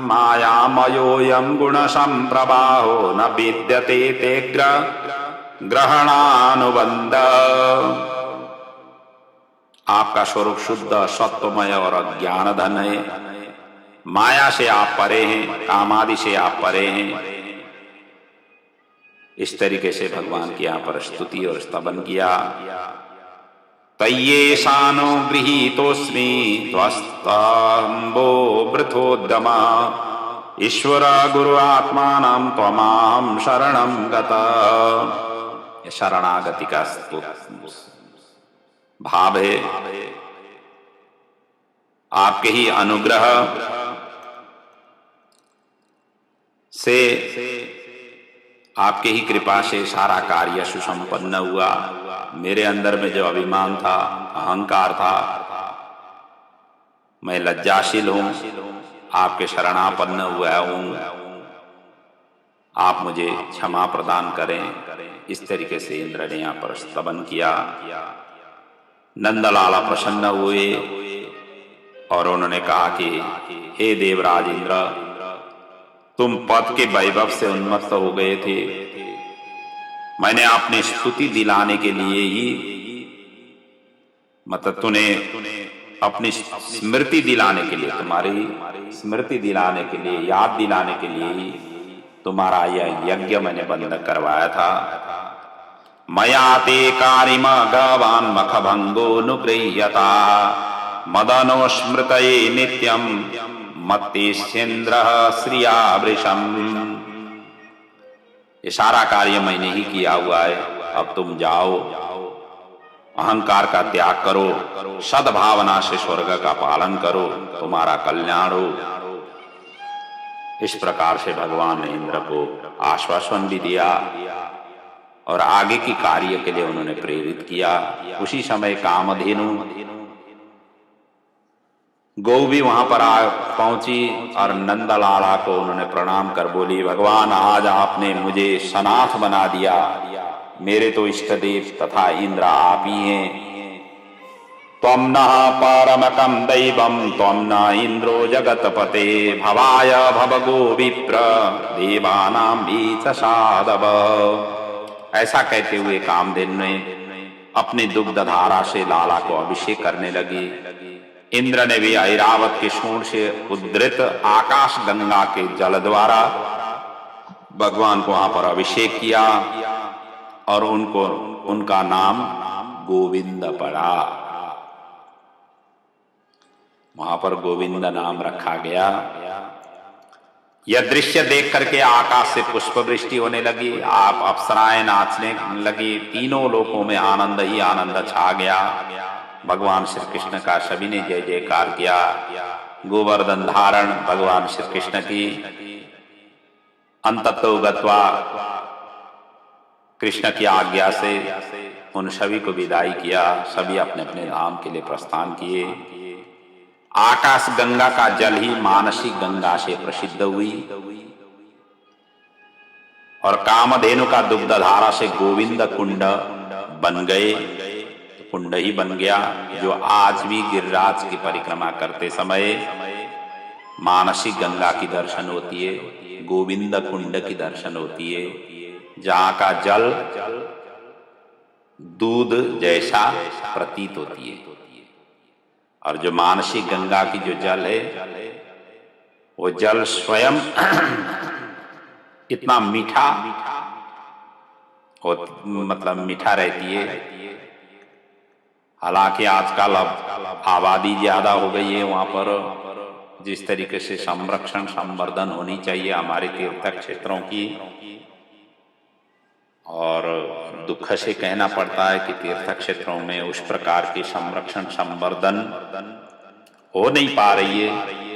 मायामयोऽयं गुणसंप्रवाहो न विद्यते ते ग्रहणानुबंध। आपका स्वरूप शुद्ध सत्वमय और अज्ञान धन है, माया से आप परे हैं, कामादि से आप परे हैं। इस तरीके से भगवान की यहाँ पर स्तुति और स्तवन किया। तय्येषानो गृहीतोऽस्मि त्वस्तम्बो वृथोद्यमा ईश्वर गुरु आत्मानं त्वमाहं शरणं गता। शरणागति का भाव है। आपके ही अनुग्रह से, आपके ही कृपा से सारा कार्य सुसंपन्न हुआ। मेरे अंदर में जो अभिमान था, अहंकार था, मैं लज्जाशील हूं, आपके शरणापन्न हुआ हूं, आप मुझे क्षमा प्रदान करें। इस तरीके से इंद्र ने यहाँ पर स्तवन किया। नंदलाला प्रसन्न हुए और उन्होंने कहा कि हे देवराज इंद्र, तुम पद के वैभव से उन्मत्त हो गए थे। मैंने आपने स्तुति दिलाने के लिए ही, मतलब तूने अपनी स्मृति दिलाने के लिए, तुम्हारी स्मृति दिलाने के लिए, याद दिलाने के लिए ही तुम्हारा यह यज्ञ मैंने बंद करवाया था। मया ते कारिम गवान मखभंगो नुगृह्यता मदनो स्मृतये नित्यम मत्तेन्द्र श्रिया वृषम। ये सारा कार्य मैंने ही किया हुआ है, अब तुम जाओ, अहंकार का त्याग करो, सद्भावना से स्वर्ग का पालन करो, तुम्हारा कल्याण हो। इस प्रकार से भगवान ने इंद्र को आश्वासन भी दिया और आगे की कार्य के लिए उन्होंने प्रेरित किया। उसी समय कामधेनु गौ भी वहां पर पहुंची और नंदलाला को उन्होंने प्रणाम कर बोली, भगवान आज आपने मुझे सनाथ बना दिया, मेरे तो इष्ट देव तथा इंद्र आप ही हैं। त्वं नः परमकं दैवं त्वं न इंद्रो जगतपते भवाय भवगो विप्र देवानां बीच साधव। ऐसा कहते हुए कामधेनु ने अपनी दुग्ध धारा से लाला को अभिषेक करने लगी। इंद्र ने भी ऐरावत के सूंड से उद्धृत आकाश गंगा के जल द्वारा भगवान को वहां पर अभिषेक किया और उनका नाम गोविंद पड़ा। वहां पर गोविंद नाम रखा गया। यह दृश्य देख करके आकाश से पुष्प वृष्टि होने लगी, आप अप्सराएं नाचने लगी, तीनों लोकों में आनंद ही आनंद छा गया। भगवान श्री कृष्ण का सभी ने जय जयकार किया। गोवर्धन धारण भगवान श्री कृष्ण की अंततो गत्वा कृष्ण की आज्ञा से उन सभी को विदाई किया। सभी अपने अपने धाम के लिए प्रस्थान किए। आकाश गंगा का जल ही मानसी गंगा से प्रसिद्ध हुई और कामधेनु का दुग्ध धारा से गोविंद कुंड बन गए। कुंड ही बन गया, जो आज भी गिरिराज की परिक्रमा करते समय मानसिक गंगा की दर्शन होती है, गोविंद कुंड की दर्शन होती है, जहाँ का जल दूध जैसा प्रतीत होती है। और जो मानसिक गंगा की जो जल है, वो जल स्वयं इतना मीठा और मतलब मीठा रहती है। हालांकि आजकल अब आबादी ज्यादा हो गई है, वहां पर जिस तरीके से संरक्षण संवर्धन होनी चाहिए हमारे तीर्थ क्षेत्रों की, और दुख से कहना पड़ता है कि तीर्थ क्षेत्रों में उस प्रकार की संरक्षण संवर्धन हो नहीं पा रही है।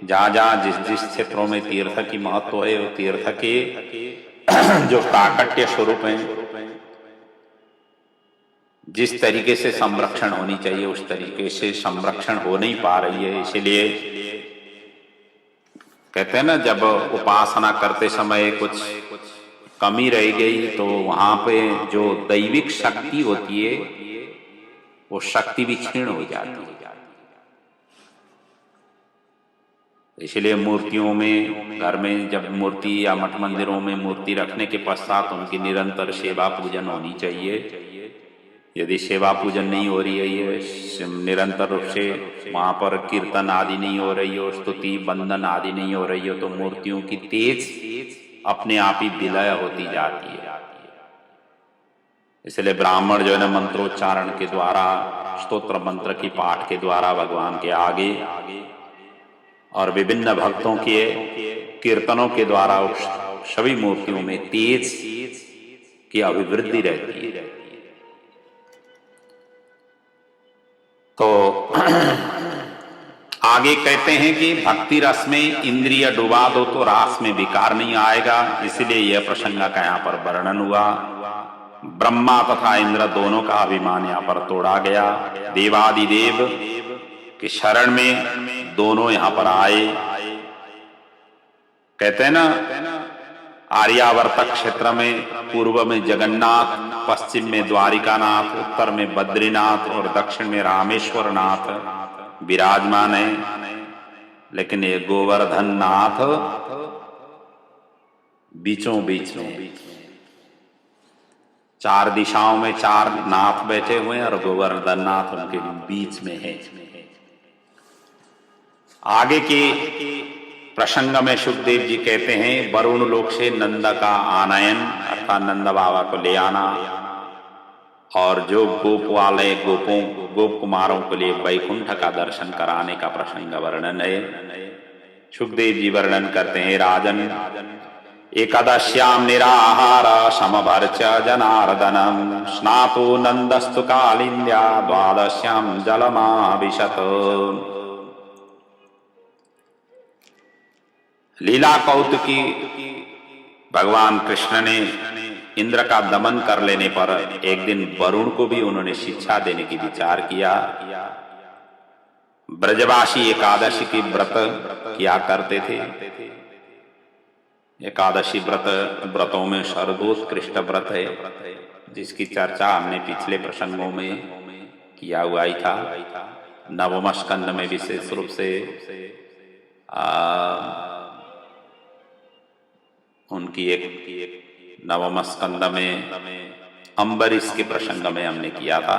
जहाँ जहाँ जिस जिस क्षेत्रों में तीर्थ की महत्व है, वो तीर्थ के जो प्राकट्य स्वरूप हैं, जिस तरीके से संरक्षण होनी चाहिए उस तरीके से संरक्षण हो नहीं पा रही है। इसलिए कहते हैं ना, जब उपासना करते समय कुछ कमी रह गई तो वहां पे जो दैविक शक्ति होती है वो शक्ति भी क्षीण हो जाती है। इसलिए मूर्तियों में, घर में जब मूर्ति या मठ मंदिरों में मूर्ति रखने के पश्चात उनकी निरंतर सेवा पूजन होनी चाहिए। यदि सेवा पूजन नहीं हो रही है, ये निरंतर रूप से वहां पर कीर्तन आदि नहीं हो रही हो, स्तुति बंदन आदि नहीं हो रही हो, तो मूर्तियों की तेज अपने आप ही विलय होती जाती है। इसलिए ब्राह्मण जो है ना, मंत्रोच्चारण के द्वारा, स्तोत्र मंत्र की पाठ के द्वारा भगवान के आगे और विभिन्न भक्तों के कीर्तनों के द्वारा उस सभी मूर्तियों में तेज की अभिवृद्धि रहती है। तो आगे कहते हैं कि भक्ति रस में इंद्रिय डुबा दो तो रास में विकार नहीं आएगा। इसलिए यह प्रसंग का यहाँ पर वर्णन हुआ। ब्रह्मा तथा इंद्र दोनों का अभिमान यहाँ पर तोड़ा गया। देवादिदेव के शरण में दोनों यहाँ पर आए। कहते हैं ना, आर्यावर्त क्षेत्र में पूर्व में जगन्नाथ, पश्चिम में द्वारिकानाथ, उत्तर में बद्रीनाथ और दक्षिण में रामेश्वर नाथ विराजमान है। लेकिन ये गोवर्धन नाथ बीचों बीच में, चार दिशाओं में चार नाथ बैठे हुए हैं और गोवर्धन नाथ उनके बीच में है। आगे के प्रसंग में सुखदेव जी कहते हैं, वरुण लोक से नंद का आनयन अर्थात नंद बाबा को ले आना, और जो गोप वाले गोप कुमारों के लिए वैकुंठ का दर्शन कराने का प्रसंग वर्णन है। सुखदेव जी वर्णन करते हैं, राजन एकादश्याम निराहार समभर्च जनार्दनम स्नातो नंदस्तु कालिंद्या द्वादश्याम जलमाभिशत। लीला कौतुकी भगवान कृष्ण ने इंद्र का दमन कर लेने पर एक दिन वरुण को भी उन्होंने शिक्षा देने की विचार किया। ब्रजवासी एकादशी की व्रत किया करते थे। एकादशी व्रतों में सर्वोत्कृष्ट व्रत है, जिसकी चर्चा हमने पिछले प्रसंगों में किया हुआ ही था। नवम स्कंद में विशेष रूप से उनकी एक नवम स्कंद में अम्बरीश के प्रसंग में हमने किया था।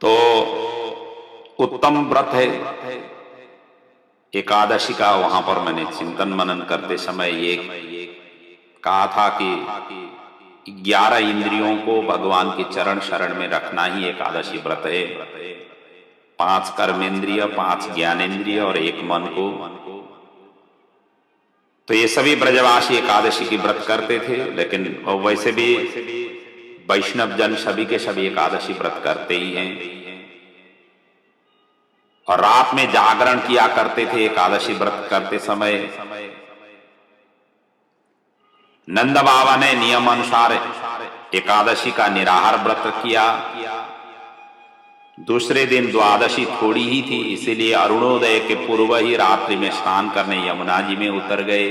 तो उत्तम व्रत है एकादशी का। वहां पर मैंने चिंतन मनन करते समय ये कहा था कि 11 इंद्रियों को भगवान के चरण शरण में रखना ही एकादशी व्रत है। 5 कर्मेंद्रिय, 5 ज्ञानेंद्रिय और 1 मन को। तो ये सभी ब्रजवासी एकादशी की व्रत करते थे। लेकिन वैसे भी वैष्णव जन सभी के सभी एकादशी व्रत करते ही हैं, और रात में जागरण किया करते थे एकादशी व्रत करते समय। नंद बाबा ने नियम अनुसार एकादशी का निराहार व्रत किया। दूसरे दिन द्वादशी थोड़ी ही थी, इसीलिए अरुणोदय के पूर्व ही रात्रि में स्नान करने यमुना जी में उतर गए।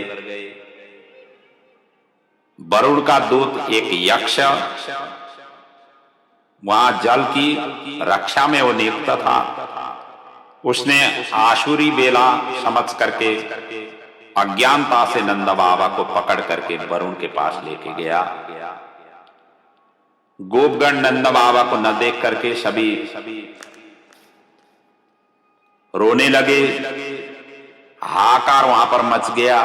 वरुण का दूत एक यक्ष वहां जल की रक्षा में वो नियुक्त था। उसने आशुरी बेला समझ करके अज्ञानता से नंद बाबा को पकड़ करके वरुण के पास लेके गया। गोपगण नंद बाबा को न देख करके सभी रोने लगे, हाहाकार वहां पर मच गया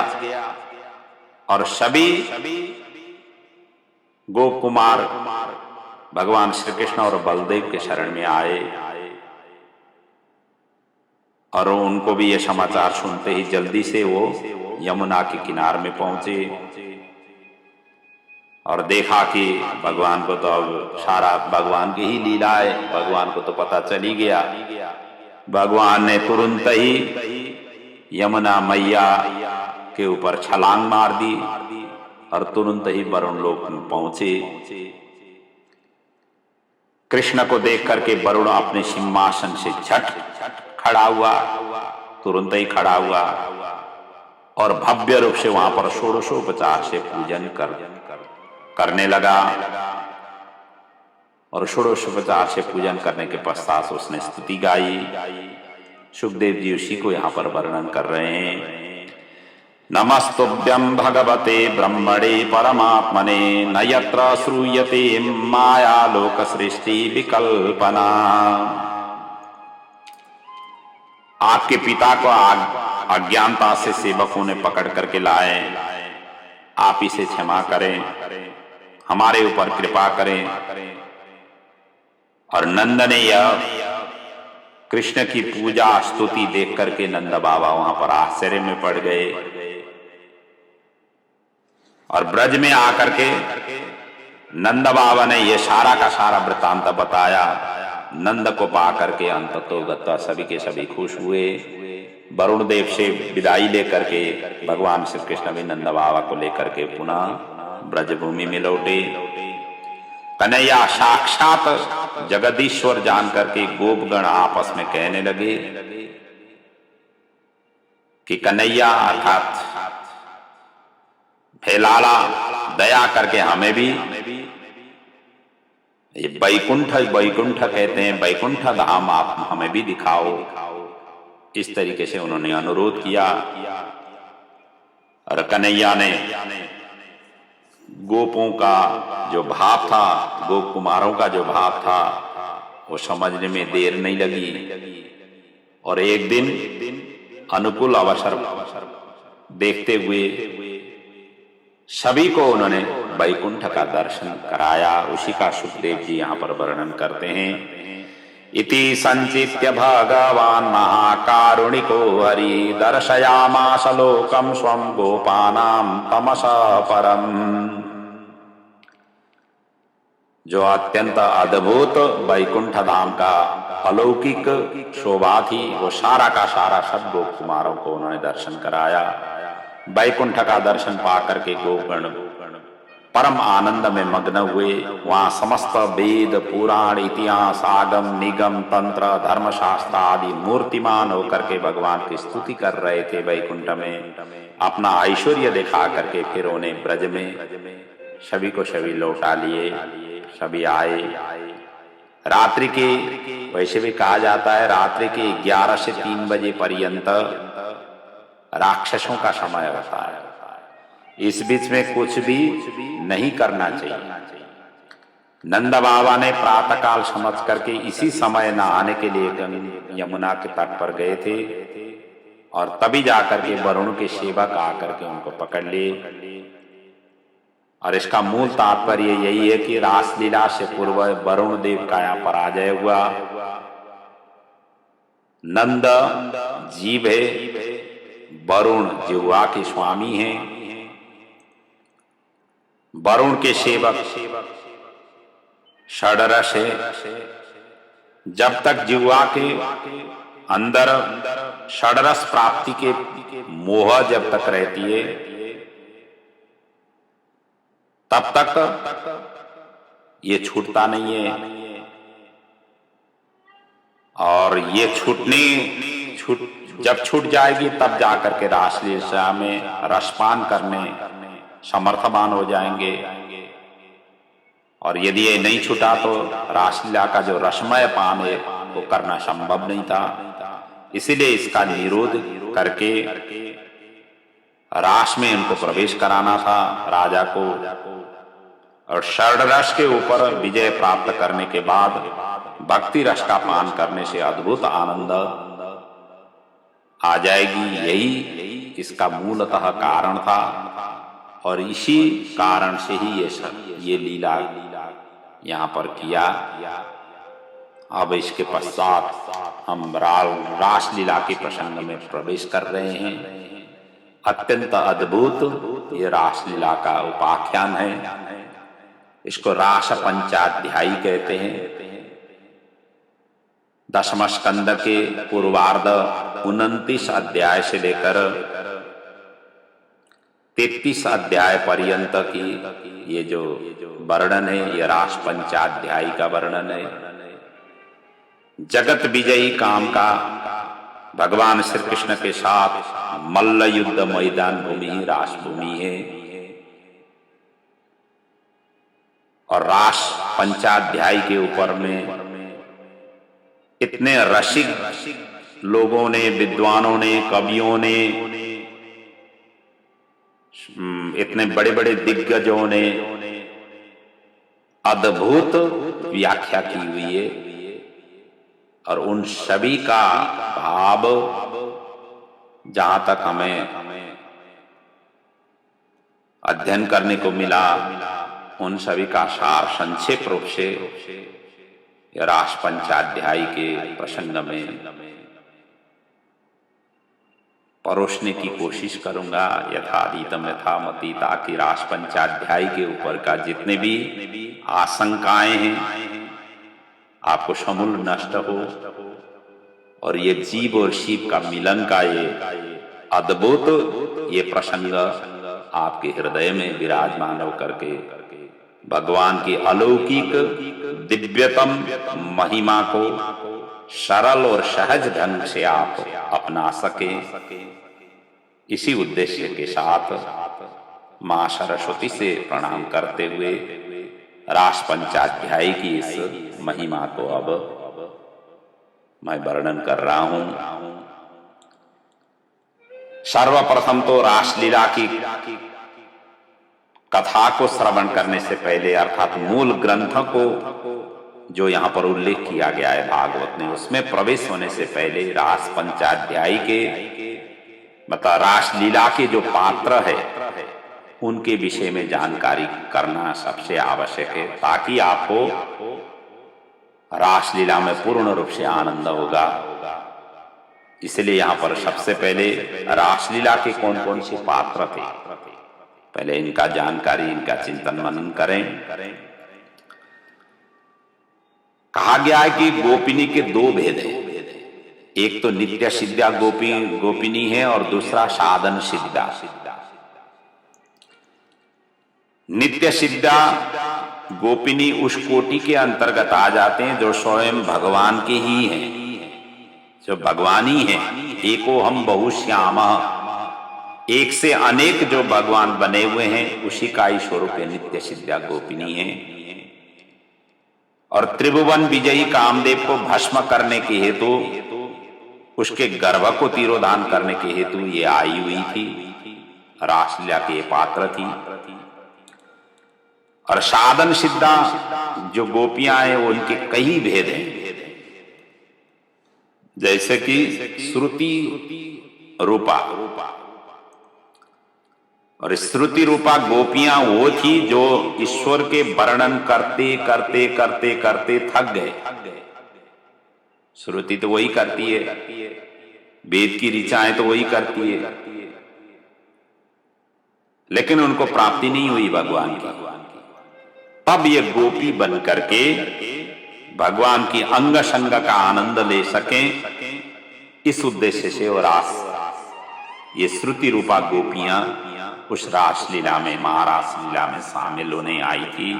और सभी गोप कुमार भगवान श्री कृष्ण और बलदेव के शरण में आए और उनको भी यह समाचार सुनते ही जल्दी से वो यमुना के किनारे में पहुंचे और देखा कि भगवान को तो अब सारा भगवान की ही लीला है, भगवान को तो पता चल ही गया। भगवान ने तुरंत ही यमुना मैया के ऊपर छलांग मार दी और तुरंत ही वरुण लोक में पहुंचे। कृष्ण को देख करके वरुण अपने सिंहासन से झट खड़ा हुआ, तुरंत ही खड़ा हुआ और भव्य रूप से वहां पर षोडशोपचार से पूजन करने लगा और षोडशोपचार से पूजन करने के पश्चात उसने स्तुति गाई। सुखदेव जी उसी को यहाँ पर वर्णन कर रहे हैं। नमस्तुभ्यं भगवते ब्रह्मणे परमात्मने न यत्र श्रूयते माया लोक सृष्टि विकल्पना। आपके पिता को अज्ञानता से सेवकों ने पकड़ करके लाए, आप इसे क्षमा करें, हमारे ऊपर कृपा करें। और नंद ने यह कृष्ण की पूजा स्तुति देख करके नंद बाबा वहां पर आश्चर्य में पड़ गए और ब्रज में आकर के नंद बाबा ने यह सारा का सारा वृत्तांत बताया। नंद को पा करके अंततोगत्वा सभी के सभी खुश हुए। वरुण देव से विदाई लेकर के भगवान श्री कृष्ण भी नंद बाबा को लेकर के पुनः ब्रजभूमि में लौटे। कन्हैया साक्षात जगदीश्वर जान करके गोपगण आपस में कहने लगे कि कन्हैया अर्थात फैलाला दया करके हमें भी ये बैकुंठ कहते हैं, बैकुंठ धाम आप हमें भी दिखाओ। इस तरीके से उन्होंने अनुरोध किया और कन्हैया ने गोपों का जो भाव था, गोप कुमारों का जो भाव था, वो समझने में देर नहीं लगी और एक दिन अनुकूल अवसर देखते हुए सभी को उन्होंने वैकुंठ का दर्शन कराया। उसी का सुखदेव जी यहाँ पर वर्णन करते हैं। इति संचित्य भगवान महाकारुणिको हरि दर्शयामास लोकम स्वं गोपानां तमसा परम। जो अत्यंत अद्भुत वैकुंठ धाम का अलौकिक शोभा थी, वो सारा का सारा सब गोप कुमारों को उन्होंने दर्शन कराया। वैकुंठ का दर्शन पा करके गोपगण परम आनंद में मग्न हुए। वहां समस्त वेद पुराण इतिहास आगम निगम तंत्र धर्मशास्त्र आदि मूर्तिमान होकर के भगवान की स्तुति कर रहे थे। वैकुंठ में अपना ऐश्वर्य दिखा करके फिर उन्हें ब्रज में सभी को सभी लौटा लिए। सभी आए। रात्रि के, वैसे भी कहा जाता है रात्रि के 11 से 3 बजे पर्यंत राक्षसों का समय होता है। इस बीच में कुछ भी नहीं करना चाहिए। नंद बाबा ने प्रातःकाल समझ करके इसी समय नहाने के लिए यमुना के तट पर गए थे और तभी जाकर के वरुण के सेवक आकर के उनको पकड़ लिए। और इसका मूल तात्पर्य यही है कि रासलीला से पूर्व वरुण देव का यहाँ पराजय हुआ। नंद जीव है, वरुण जिह्वा के स्वामी हैं। वरुण के सेवक षडरस है। जब तक जिह्वा के अंदर षडरस प्राप्ति के मोह जब तक रहती है, तब तक ये छूटता नहीं है। और ये जब छूट जाएगी तब जाकर के रासलीला में रसपान करने समर्थवान हो जाएंगे। और यदि ये नहीं छूटा तो रासलीला का जो रसमय पान है वो करना संभव नहीं था। इसीलिए इसका निरोध करके रास में इनको प्रवेश कराना था राजा को। और षड रस के ऊपर विजय प्राप्त करने के बाद भक्ति रस का पान करने से अद्भुत आनंद आ जाएगी, यही इसका मूलतः कारण था। और इसी कारण से ही ये लीला यहाँ पर किया। अब इसके पश्चात हम रास लीला के प्रसंग में प्रवेश कर रहे हैं। अत्यंत अद्भुत ये रास लीला का उपाख्यान है। इसको रास पंचाध्यायी कहते हैं। दशम स्कंद के पूर्वार्ध 29 अध्याय से लेकर 33 अध्याय पर्यंत की ये जो वर्णन है, ये रास पंचाध्यायी का वर्णन है। जगत विजयी काम का भगवान श्री कृष्ण के साथ मल्ल युद्ध मैदान भूमि रास भूमि है। और रास पंचाध्यायी के ऊपर में इतने रसिक लोगों ने, विद्वानों ने, कवियों ने, इतने बड़े बड़े दिग्गजों ने अद्भुत व्याख्या की हुई है। और उन सभी का भाव जहां तक हमें अध्ययन करने को मिला, उन सभी का सार संक्षेप रूप से रास पंचाध्यायी के प्रसंग में परोसने की कोशिश करूंगा यथाधीतम यथामति, ताकि रास पंचाध्यायी के ऊपर का जितने भी आशंकाएं हैं आपको समूल नष्ट हो। और ये जीव और शिव का मिलन का ये अद्भुत ये प्रसंग आपके हृदय में विराजमान होकर के भगवान की अलौकिक दिव्यतम महिमा को सरल और सहज ढंग से आप अपना सके, इसी उद्देश्य के साथ मां सरस्वती से प्रणाम करते हुए रास पंचाध्यायी की इस महिमा को अब मैं वर्णन कर रहा हूं। सर्वप्रथम तो रासलीला की कथा को श्रवण करने से पहले, अर्थात मूल ग्रंथ को जो यहाँ पर उल्लेख किया गया है भागवत ने, उसमें प्रवेश होने से पहले रास पंचाध्यायी के मतलब रासलीला के जो पात्र है उनके विषय में जानकारी करना सबसे आवश्यक है, ताकि आपको रासलीला में पूर्ण रूप से आनंद होगा। इसलिए यहाँ पर सबसे पहले रासलीला के कौन कौन से पात्र थे, पहले इनका जानकारी, इनका चिंतन मनन करें। कहा गया है कि गोपिनी के दो भेद हैं, एक तो नित्य सिद्धा गोपिनी है और दूसरा साधन सिद्धा। नित्य सिद्धा गोपिनी उस कोटि के अंतर्गत आ जाते हैं जो स्वयं भगवान के ही हैं, जो भगवान ही है। एको हम बहुश्यामा, एक से अनेक जो भगवान बने हुए हैं उसी का ही स्वरूप नित्य सिद्धा गोपिनी है। और त्रिभुवन विजयी कामदेव को भस्म करने के हेतु, उसके गर्भ को तिरोधान करने के हेतु ये आई हुई थी, रासलीला के पात्र थी। और साधन सिद्धा जो गोपियां हैं उनके कई भेद हैं, जैसे कि श्रुति रूपा। और श्रुति रूपा गोपियां वो थी जो ईश्वर के वर्णन करते करते करते करते थक गए। श्रुति तो वही करती है, वेद की ऋचाएं तो वही करती है, लेकिन उनको प्राप्ति नहीं हुई भगवान की। तब ये गोपी बन करके भगवान की अंग संग का आनंद ले सकें, इस उद्देश्य से और ये श्रुति रूपा गोपियां उस रासलीला में, महारासलीला में शामिल होने आई थी।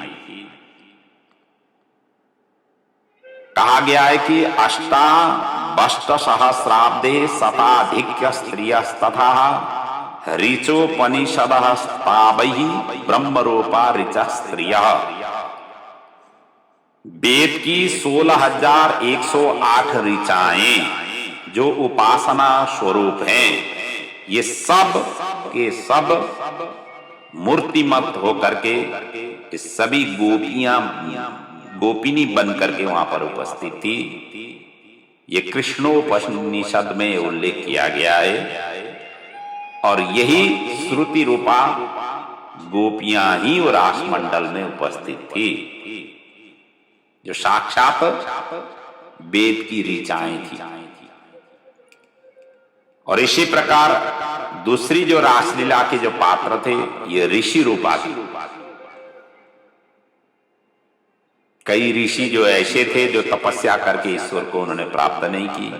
कहा गया है कि अष्टावष्ट सहस्राब्दे शताधिक्य स्त्रियस्तथा ऋचोपनिषदः तावैः ब्रह्मरूपा ऋच स्त्रियः वेद की 16,108 ऋचाएं जो उपासना स्वरूप हैं, ये सब के सब मूर्तिमत होकर के सभी गोपियां गोपिनी बन करके वहां पर उपस्थित थी। ये कृष्णोपनिषद में उल्लेख किया गया है और यही श्रुति रूपा गोपियां ही वो रासमंडल में उपस्थित थी, जो साक्षात वेद की ऋचाएं थी। और इसी प्रकार दूसरी जो रासलीला के जो पात्र थे, ये ऋषि रूपा थे। कई ऋषि जो ऐसे थे जो तपस्या करके ईश्वर को उन्होंने प्राप्त नहीं की,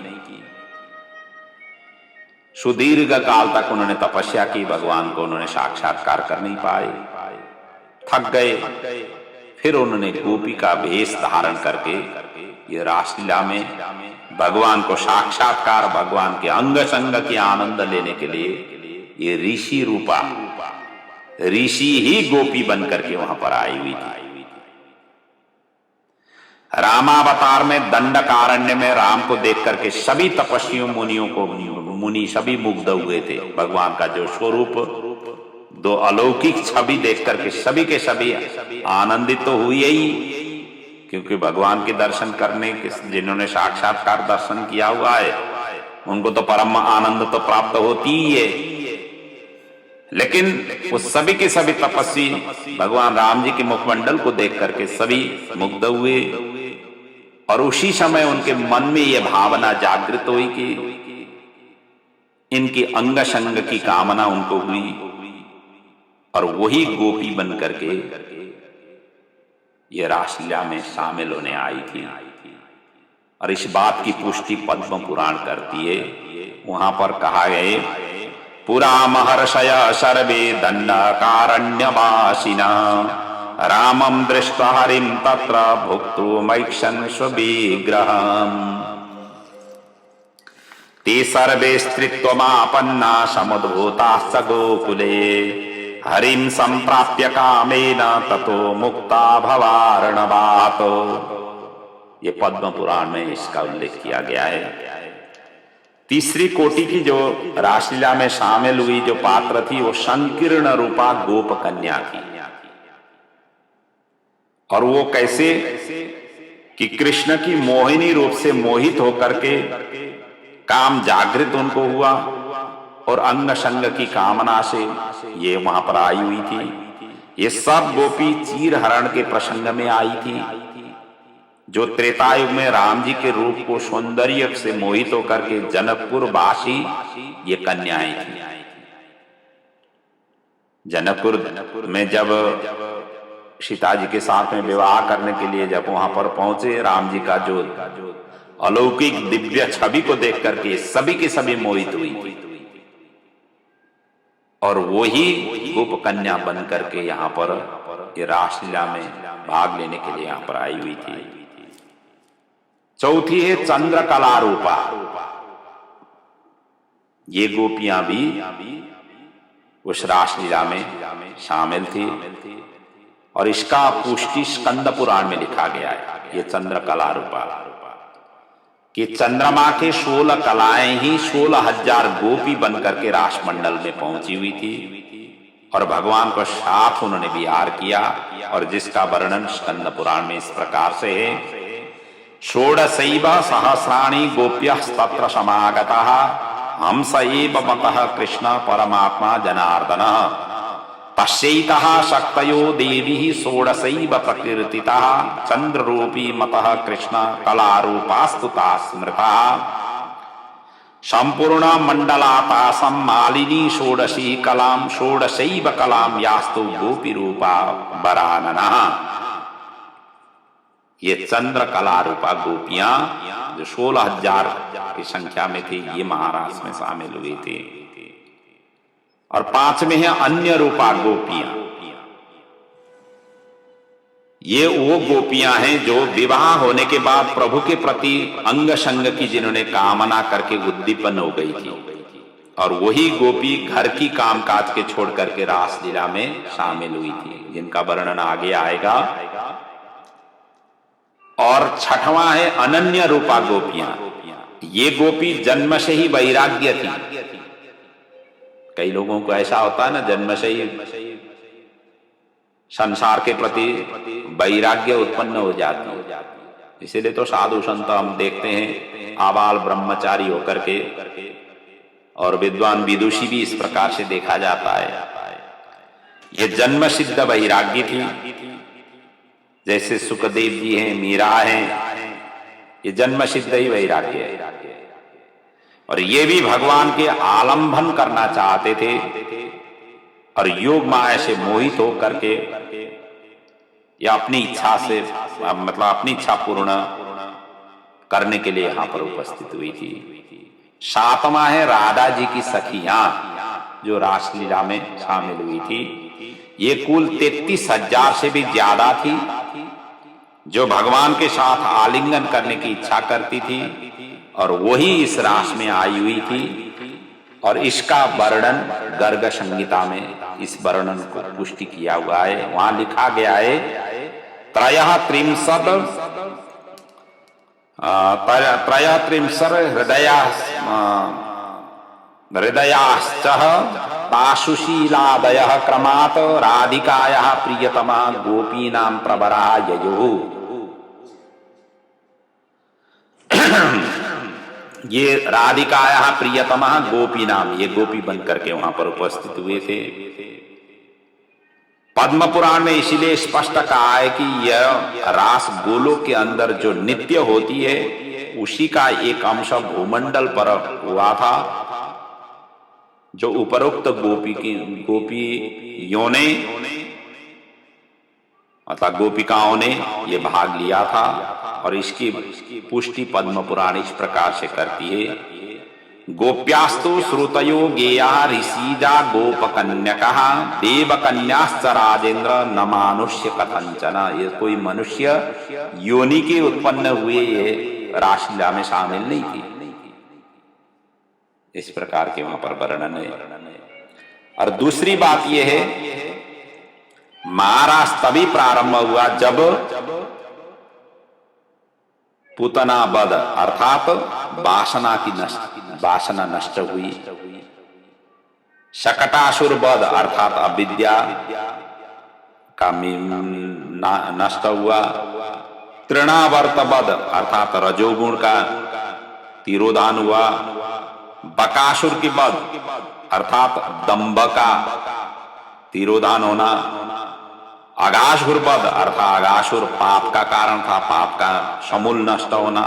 सुदीर्घ काल तक उन्होंने तपस्या की, भगवान को उन्होंने साक्षात्कार कर नहीं पाए, थक गए। फिर उन्होंने गोपी का वेश धारण करके ये रासलीला में भगवान को साक्षात्कार, भगवान के अंग संग के आनंद लेने के लिए ये ऋषि रूपा ऋषि ही गोपी बन करके वहां पर आई हुई थी। रामावतार में दंडकारण्य में राम को देख करके सभी तपस्वियों मुनियों को मुनि सभी मुग्ध हुए थे। भगवान का जो स्वरूप, दो अलौकिक छवि देख करके सभी के सभी आनंदित तो हुए ही, क्योंकि भगवान के दर्शन करने के जिन्होंने साक्षात्कार दर्शन किया हुआ है उनको तो परम आनंद तो प्राप्त होती ही है। लेकिन वो सभी के सभी तपस्वी भगवान राम जी के मुखमंडल को देख करके सभी मुग्ध हुए और उसी समय उनके मन में यह भावना जागृत हुई कि इनकी अंग संग की कामना उनको हुई और वही गोपी बन करके ये रासलीला में शामिल होने आई थी। और इस बात की पुष्टि पद्म पुराण करती है। वहां पर कहा गए, पुरा महर्षय सर्वे दंडकारण्यवासिना रामं दृष्ट्वा हरिं तत्र भुक्तुमैक्षन् स्वविग्रहम् ते सर्वे स्त्रीत्वमापन्ना समुद्भूताश्च गोकुले हरिं संप्राप्य कामेन ततो मुक्ता भवार्णवात्। ये पद्म पुराण में इसका उल्लेख किया गया है। तीसरी कोटि की जो रासलीला में शामिल हुई जो पात्र थी वो संकीर्ण रूपा गोप कन्या थी। और वो कैसे कि कृष्ण की मोहिनी रूप से मोहित होकर के काम जागृत उनको हुआ और अंग संग की कामना से ये वहां पर आई हुई थी। ये सब गोपी चीर हरण के प्रसंग में आई थी, जो त्रेतायुग में राम जी के रूप को सौंदर्य से मोहित होकर के जनकपुर वासी ये कन्याएं थी। जनकपुर में जब सीता जी के साथ में विवाह करने के लिए जब वहां पर पहुंचे, राम जी का जो अलौकिक दिव्य छवि को देख करके सभी के सभी मोहित हुई थी और वही गोप कन्या बन करके यहाँ पर ये रासलीला में भाग लेने के लिए यहाँ पर आई हुई थी। चौथी है चंद्रकला रूपा। ये गोपियां भी उस रासलीला में शामिल थी और इसका पुष्टि स्कंद पुराण में लिखा गया है। ये चंद्रकला रूपा कि चंद्रमा के 16 कलाएं ही 16,000 गोपी बनकर के रासमंडल में पहुंची हुई थी और भगवान को साथ उन्होंने विहार किया। और जिसका वर्णन स्कंद पुराण में इस प्रकार से है, षोडशैव सहस्राणि गोप्यस्तत्र समागतः हंस एव मतः कृष्ण परमात्मा जनार्दनः तस्यैतः शक्तयो देवी षोडशैव प्रकीर्तितः चंद्ररूपी मतः कृष्ण कलारूपास्तुता स्मृता संपूर्ण मंडलातासं मालिनी षोडशी कलां षोडशैव कलां यास्तु गोपी रूपा वराननः। ये चंद्र कला रूपा गोपियां जो 16,000 की संख्या में थी, ये महाराज में शामिल हुई थी। और 5वें है अन्य रूपा गोपियां। ये वो गोपियां हैं जो विवाह होने के बाद प्रभु के प्रति अंग संग की जिन्होंने कामना करके उद्दीपन हो गई थी और वही गोपी घर की कामकाज के छोड़ करके रासलीला में शामिल हुई थी, जिनका वर्णन आगे आएगा। और छठवां है अनन्य रूपा गोपियां। ये गोपी जन्म से ही वैराग्य थी। कई लोगों को ऐसा होता है ना, जन्म से ही संसार के प्रति वैराग्य उत्पन्न हो जाती है। इसीलिए तो साधु संत हम देखते हैं आबाल ब्रह्मचारी होकर के, और विद्वान विदुषी भी इस प्रकार से देखा जाता है। ये जन्म सिद्ध वैराग्य थी। जैसे सुखदेव जी हैं, मीरा हैं, ये जन्म सिद्ध ही वैराग्य है। और ये भी भगवान के आलंबन करना चाहते थे, और योग माया से मोहित होकर के या अपनी इच्छा से, मतलब अपनी इच्छा पूर्ण करने के लिए यहां पर उपस्थित हुई थी। सातवां है राधा जी की सखियां, जो रासलीला में शामिल हुई थी। ये कुल 33,000 से भी ज्यादा थी, जो भगवान के साथ आलिंगन करने की इच्छा करती थी, और वही इस रास में आई हुई थी। और इसका वर्णन गर्ग संहिता में इस वर्णन को पुष्टि किया हुआ है। वहां लिखा गया है त्रयत्रिंशत् हृदयाश्च तासुशीलादयः क्रमात् राधिकायाः प्रियतमा गोपीनां प्रवरा ययुः। ये राधिकायाः प्रियतमा गोपीनाम, ये गोपी बनकर के वहां पर उपस्थित हुए थे। पद्म पुराण में इसीलिए स्पष्ट कहा है कि यह रास गोलोक के अंदर जो नित्य होती है, उसी का एक अंश भूमंडल पर हुआ था, जो उपरोक्त गोपियों ने अर्थात गोपिकाओं ने ये भाग लिया था। और इसकी पुष्टि पद्म पुराण इस प्रकार से करती है। गोप्यास्तु श्रुतयो गेया ऋषिजा गोपकन्यका देवकन्याश्च राजेंद्र न मानुष्य कथंचन। ये कोई मनुष्य योनि के उत्पन्न हुए ये रासलीला में शामिल नहीं थी। इस प्रकार के वहां पर वर्णन है। और दूसरी बात यह है, महारास तभी प्रारंभ हुआ जब पूतना वध अर्थात वासना नष्ट हुई। शकटासुर वध अर्थात अविद्या का नष्ट हुआ। तृणावर्त वध अर्थात रजोगुण का तिरोधान हुआ। बकासुर की वध अर्थात दंभ का तिरोधान होना। अगासुर वध अर्थात अगासुर पाप का कारण था, पाप का समूल नष्ट होना।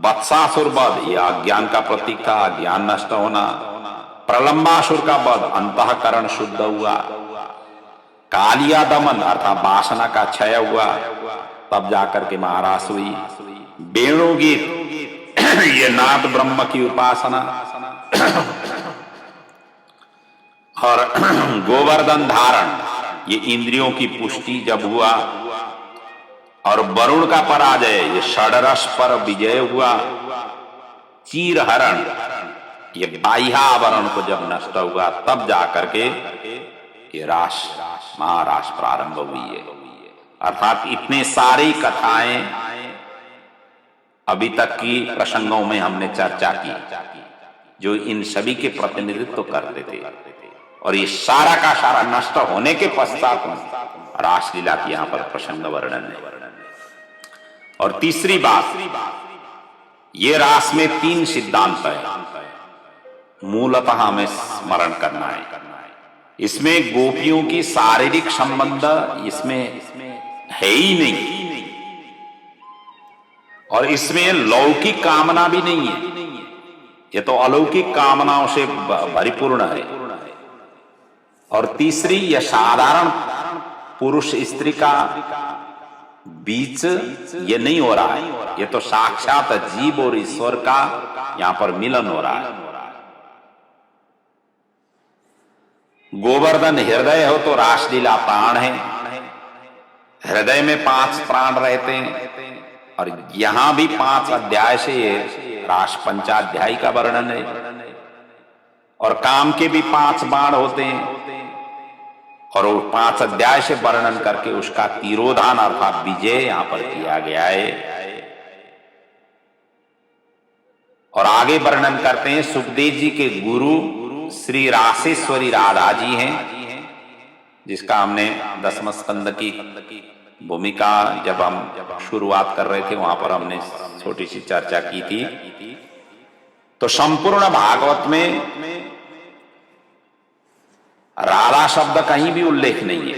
वत्सासुर वध यह अज्ञान का प्रतीक था, अज्ञान नष्ट होना। प्रलंबासुर का वध अंतःकरण शुद्ध हुआ। कालिया दमन अर्थात वासना का क्षय हुआ, तब जाकर के महारास हुई। वेणुगीत ये नाद ब्रह्म की उपासना। और गोवर्धन धारण ये इंद्रियों की पुष्टि जब हुआ। और वरुण का पराजय ये षडरस पर विजय हुआ। चीरहरण ये बाह्यावरण को जब नष्ट हुआ, तब जाकर के ये रास महारास प्रारंभ हुई है। अर्थात इतने सारी कथाएं अभी तक की प्रसंगों में हमने चर्चा की, जो इन सभी के प्रतिनिधित्व करते थे। और ये सारा का सारा नष्ट होने के पश्चात रासलीला की यहां पर प्रसंग वर्णन है। और तीसरी बात, ये रास में 3 सिद्धांत है, मूलतः हमें स्मरण करना है। इसमें गोपियों की शारीरिक संबंध इसमें है ही नहीं, और इसमें लौकिक कामना भी नहीं है। ये तो अलौकिक कामनाओं से परिपूर्ण है। और तीसरी, यह साधारण पुरुष स्त्री का बीच ये नहीं हो रहा है, ये तो साक्षात जीव और ईश्वर का यहां पर मिलन हो रहा है। गोवर्धन हृदय हो तो रासलीला प्राण है। हृदय में 5 प्राण रहते हैं, और यहां भी 5 अध्याय से रास पंचाध्यायी का वर्णन है। और काम के भी 5 बाण होते हैं, और वो 5 अध्याय से वर्णन करके उसका तिरोधान अर्थात विजय यहां पर किया गया है। और आगे वर्णन करते हैं सुखदेव जी के गुरु श्री रासेश्वरी राधा जी हैं, जिसका हमने 10वें स्कंद की भूमिका जब हम शुरुआत कर रहे थे वहां पर हमने छोटी सी चर्चा की थी। तो संपूर्ण भागवत में राधा शब्द कहीं भी उल्लेख नहीं है।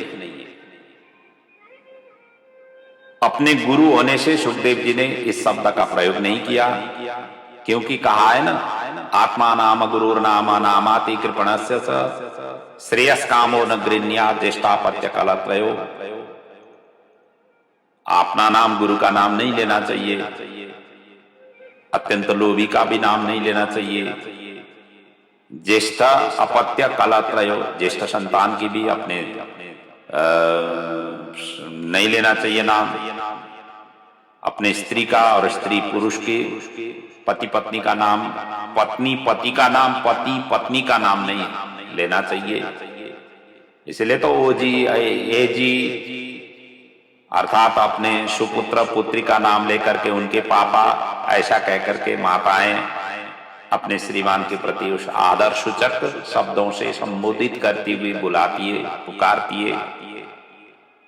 अपने गुरु होने से सुखदेव जी ने इस शब्द का प्रयोग नहीं किया, क्योंकि कहा है ना, आत्मा नाम गुरुर नामा नामाति कृपणस्य श्रेयस कामो न गृह्या ज्येष्ठापत्य कलत्रयो। अपना नाम गुरु का नाम नहीं लेना चाहिए, अत्यंत लोभी का भी नाम नहीं लेना चाहिए, ज्येष्ठ अपत्य कलत्रयो, ज्येष्ठ संतान की भी अपने नहीं लेना चाहिए नाम, अपने स्त्री का और स्त्री पुरुष के, पति पत्नी का नाम, पत्नी पति का नाम, पति पत्नी का नाम नहीं लेना चाहिए। इसलिए तो ओ जी ए जी अर्थात अपने सुपुत्र पुत्री का नाम लेकर के उनके पापा ऐसा कहकर के माताएं अपने श्रीमान के प्रति उस आदर सूचक शब्दों से संबोधित करती हुई बुलाती है, पुकारती है।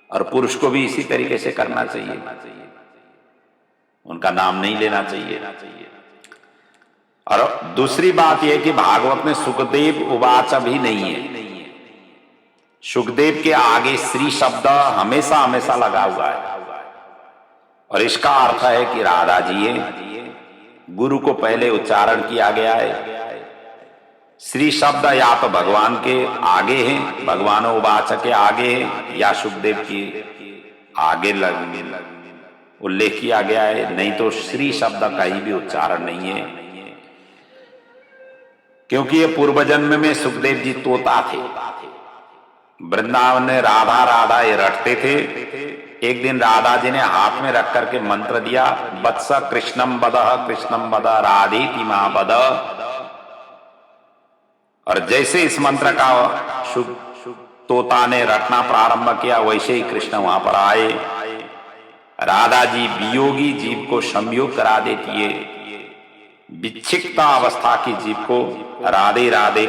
और पुरुष को भी इसी तरीके से करना चाहिए, उनका नाम नहीं लेना चाहिए। और दूसरी बात यह कि भागवत में सुखदेव उवाच भी नहीं है। सुखदेव के आगे श्री शब्द हमेशा हमेशा लगा हुआ है, और इसका अर्थ है कि राधा जी है, गुरु को पहले उच्चारण किया गया है। श्री शब्द या तो भगवान के आगे है, भगवान उवाच के आगे है, या सुखदेव की आगे उल्लेख किया गया है, नहीं तो श्री शब्द का ही भी उच्चारण नहीं है। क्योंकि ये पूर्व जन्म में सुखदेव जी तोता थे, वृंदावन में राधा राधा ये रटते थे। एक दिन राधा जी ने हाथ में रख करके मंत्र दिया, वत्स कृष्णम बद राधेति मां बद। और जैसे इस मंत्र का तोता ने रटना प्रारंभ किया, वैसे ही कृष्ण वहां पर आए। राधा जी वियोगी जीव को संयोग करा देती है, विक्षिप्त अवस्था की जीव को राधे राधे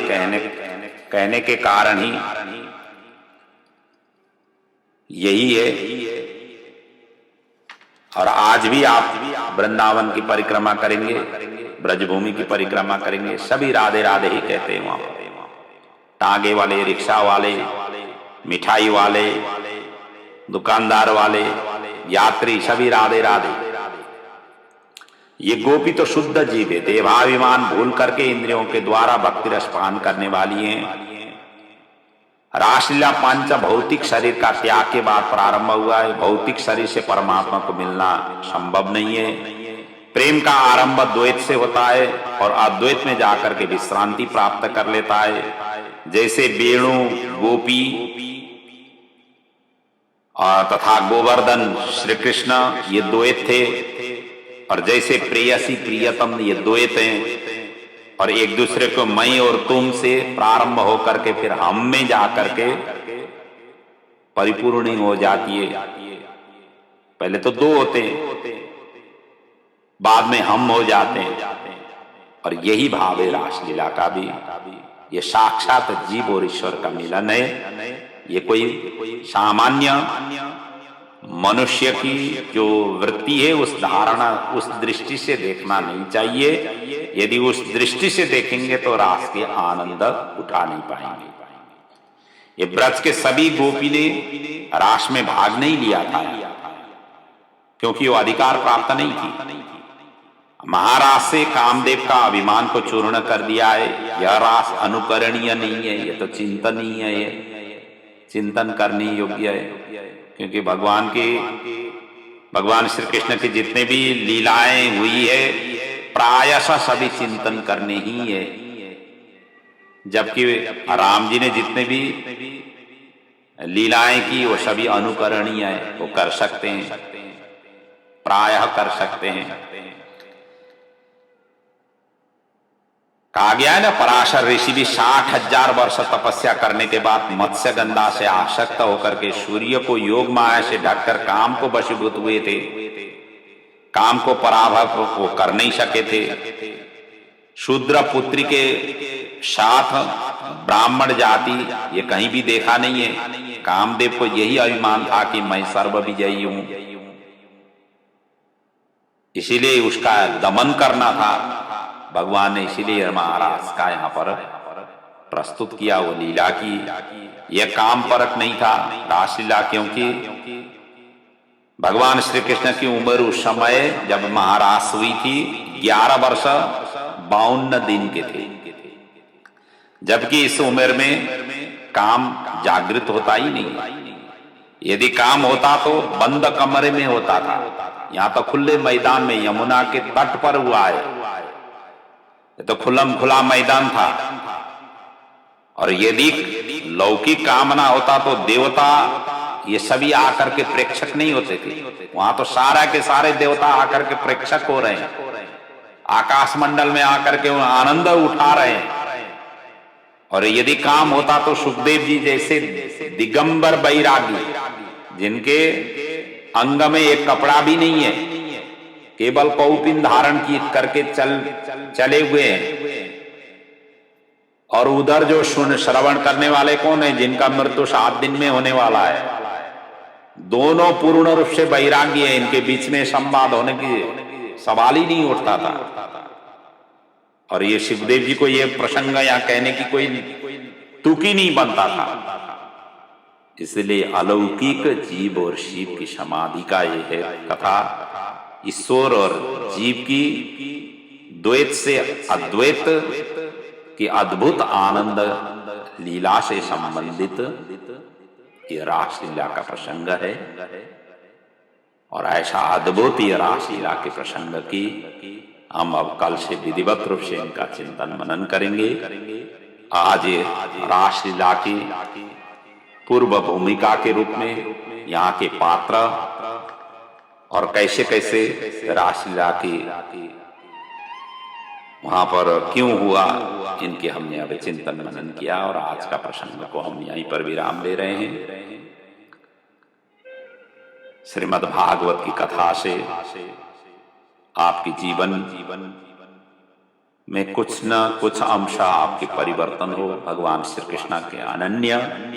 कहने के कारण ही यही है। और आज भी आप वृंदावन की परिक्रमा करेंगे, ब्रजभूमि की परिक्रमा करेंगे, सभी राधे राधे ही कहते हैं। वहां टांगे वाले, रिक्शा वाले, मिठाई वाले, दुकानदार वाले, यात्री, सभी राधे राधे। ये गोपी तो शुद्ध जीव है, देवाभिमान भूल करके इंद्रियों के द्वारा भक्ति रस पान करने वाली हैं। रासलीला पंच भौतिक शरीर का त्याग के बाद प्रारंभ हुआ है। भौतिक शरीर से परमात्मा को मिलना संभव नहीं है। प्रेम का आरंभ द्वैत से होता है और अद्वैत में जाकर के विश्रांति प्राप्त कर लेता है। जैसे वेणु, गोपी और तथा गोवर्धन श्री कृष्ण ये द्वैत थे, और जैसे प्रेयसी प्रियतम ये द्वैत हैं, और एक दूसरे को मैं और तुम से प्रारंभ होकर के फिर हम में जाकर के परिपूर्ण हो जाती है। पहले तो दो होते हैं, बाद में हम हो जाते हैं। और यही भाव है रासलीला का भी। ये साक्षात जीव और ईश्वर का मिलन है। ये कोई सामान्य मनुष्य की जो वृत्ति है उस धारणा, उस दृष्टि से देखना नहीं चाहिए। यदि उस दृष्टि से देखेंगे तो रास के आनंद उठा नहीं पाएंगे। ये ब्रज के सभी गोपी ने रास में भाग नहीं लिया था, क्योंकि वो अधिकार प्राप्त नहीं थी। महाराज से कामदेव का अभिमान को चूर्ण कर दिया है। यह रास अनुकरणीय नहीं है, ये तो चिंतनीय है, चिंतन करने योग्य है। क्योंकि भगवान श्री कृष्ण की जितने भी लीलाएं हुई है प्रायशः सभी चिंतन करने ही है। जबकि राम जी ने जितने भी लीलाएं की वो सभी अनुकरणीय है, वो कर सकते हैं, प्रायः कर सकते हैं। कहा गया है ना, पराशर ऋषि भी 60,000 वर्ष तपस्या करने के बाद मत्स्य गंधा से आसक्त होकर के सूर्य को योग माया से ढककर काम को वशीभूत हुए थे, काम को पराभव वो कर नहीं सके थे। शूद्र पुत्री के साथ ब्राह्मण जाति ये कहीं भी देखा नहीं है। कामदेव को यही अभिमान था कि मैं सर्वविजयी हूं, इसीलिए उसका दमन करना था। भगवान ने इसीलिए महाराज का यहाँ पर प्रस्तुत किया वो लीला की। यह काम परक नहीं था रासलीला, क्योंकि भगवान श्री कृष्ण की उम्र उस समय जब महारास हुई थी 11 वर्ष 52 दिन के थे, जबकि इस उम्र में काम जागृत होता ही नहीं। यदि काम होता तो बंद कमरे में होता था, यहाँ तो खुले मैदान में यमुना के तट पर हुआ है। ये तो खुल्लम खुला मैदान था। और यदि लौकिक कामना होता तो देवता ये सभी आकर के प्रेक्षक नहीं होते थे। वहां तो सारा के सारे देवता आकर के प्रेक्षक हो रहे हैं, आकाश मंडल में आकर के आनंद उठा रहे हैं। और यदि काम होता तो सुखदेव जी जैसे दिगंबर बैरागी, जिनके अंग में एक कपड़ा भी नहीं है, केवल कौपिन धारण की करके चले हुए हैं। और उधर जो श्रवण करने वाले कौन है, जिनका मृत्यु 7 दिन में होने वाला है, दोनों पूर्ण रूप से बैरागी है। इनके बीच में संवाद होने की सवाल ही नहीं उठता था। और ये शिवदेव जी को ये प्रसंग यहाँ कहने की कोई तुक ही नहीं बनता था। इसलिए अलौकिक जीव और शिव की समाधि का ये है कथा। ईश्वर और जीव की द्वैत से अद्वैत की अद्भुत आनंद लीला से संबंधित ये रासलीला का प्रसंग है। और ऐसा अद्भुत ये रासलीला के प्रसंग की हम अब कल से विधिवत रूप से इनका चिंतन मनन करेंगे। आज रासलीला की पूर्व भूमिका के रूप में यहाँ के पात्र और कैसे कैसे रासलीला की वहां पर क्यों हुआ, इनके हमने अब चिंतन मनन किया। और आज का प्रसंग को हम यहीं पर विराम दे रहे हैं। श्रीमद् भागवत की कथा से आपके जीवन में कुछ न कुछ अंश आपके परिवर्तन हो। भगवान श्री कृष्ण के अनन्य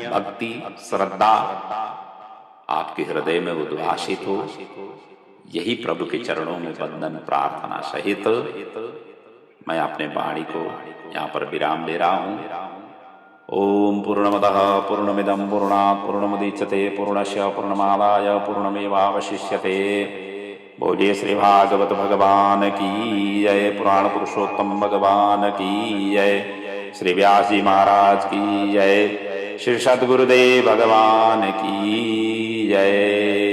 भक्ति श्रद्धा आपके हृदय में उद्भासित हो, यही प्रभु के चरणों में वंदन प्रार्थना सहित मैं अपने वाणी को यहाँ पर विराम दे रहा हूँ। ओम पूर्णमदः पूर्णमिदं पूर्णात् पूर्णमुदच्यते पूर्णस्य पूर्णमादाय पूर्णमेवावशिष्यते। बोलिए श्री भागवत भगवान की जय। पुराण पुरुषोत्तम भगवान की जय। श्री व्यास जी महाराज की जय। श्री सद्गुरुदेव भगवान की जय।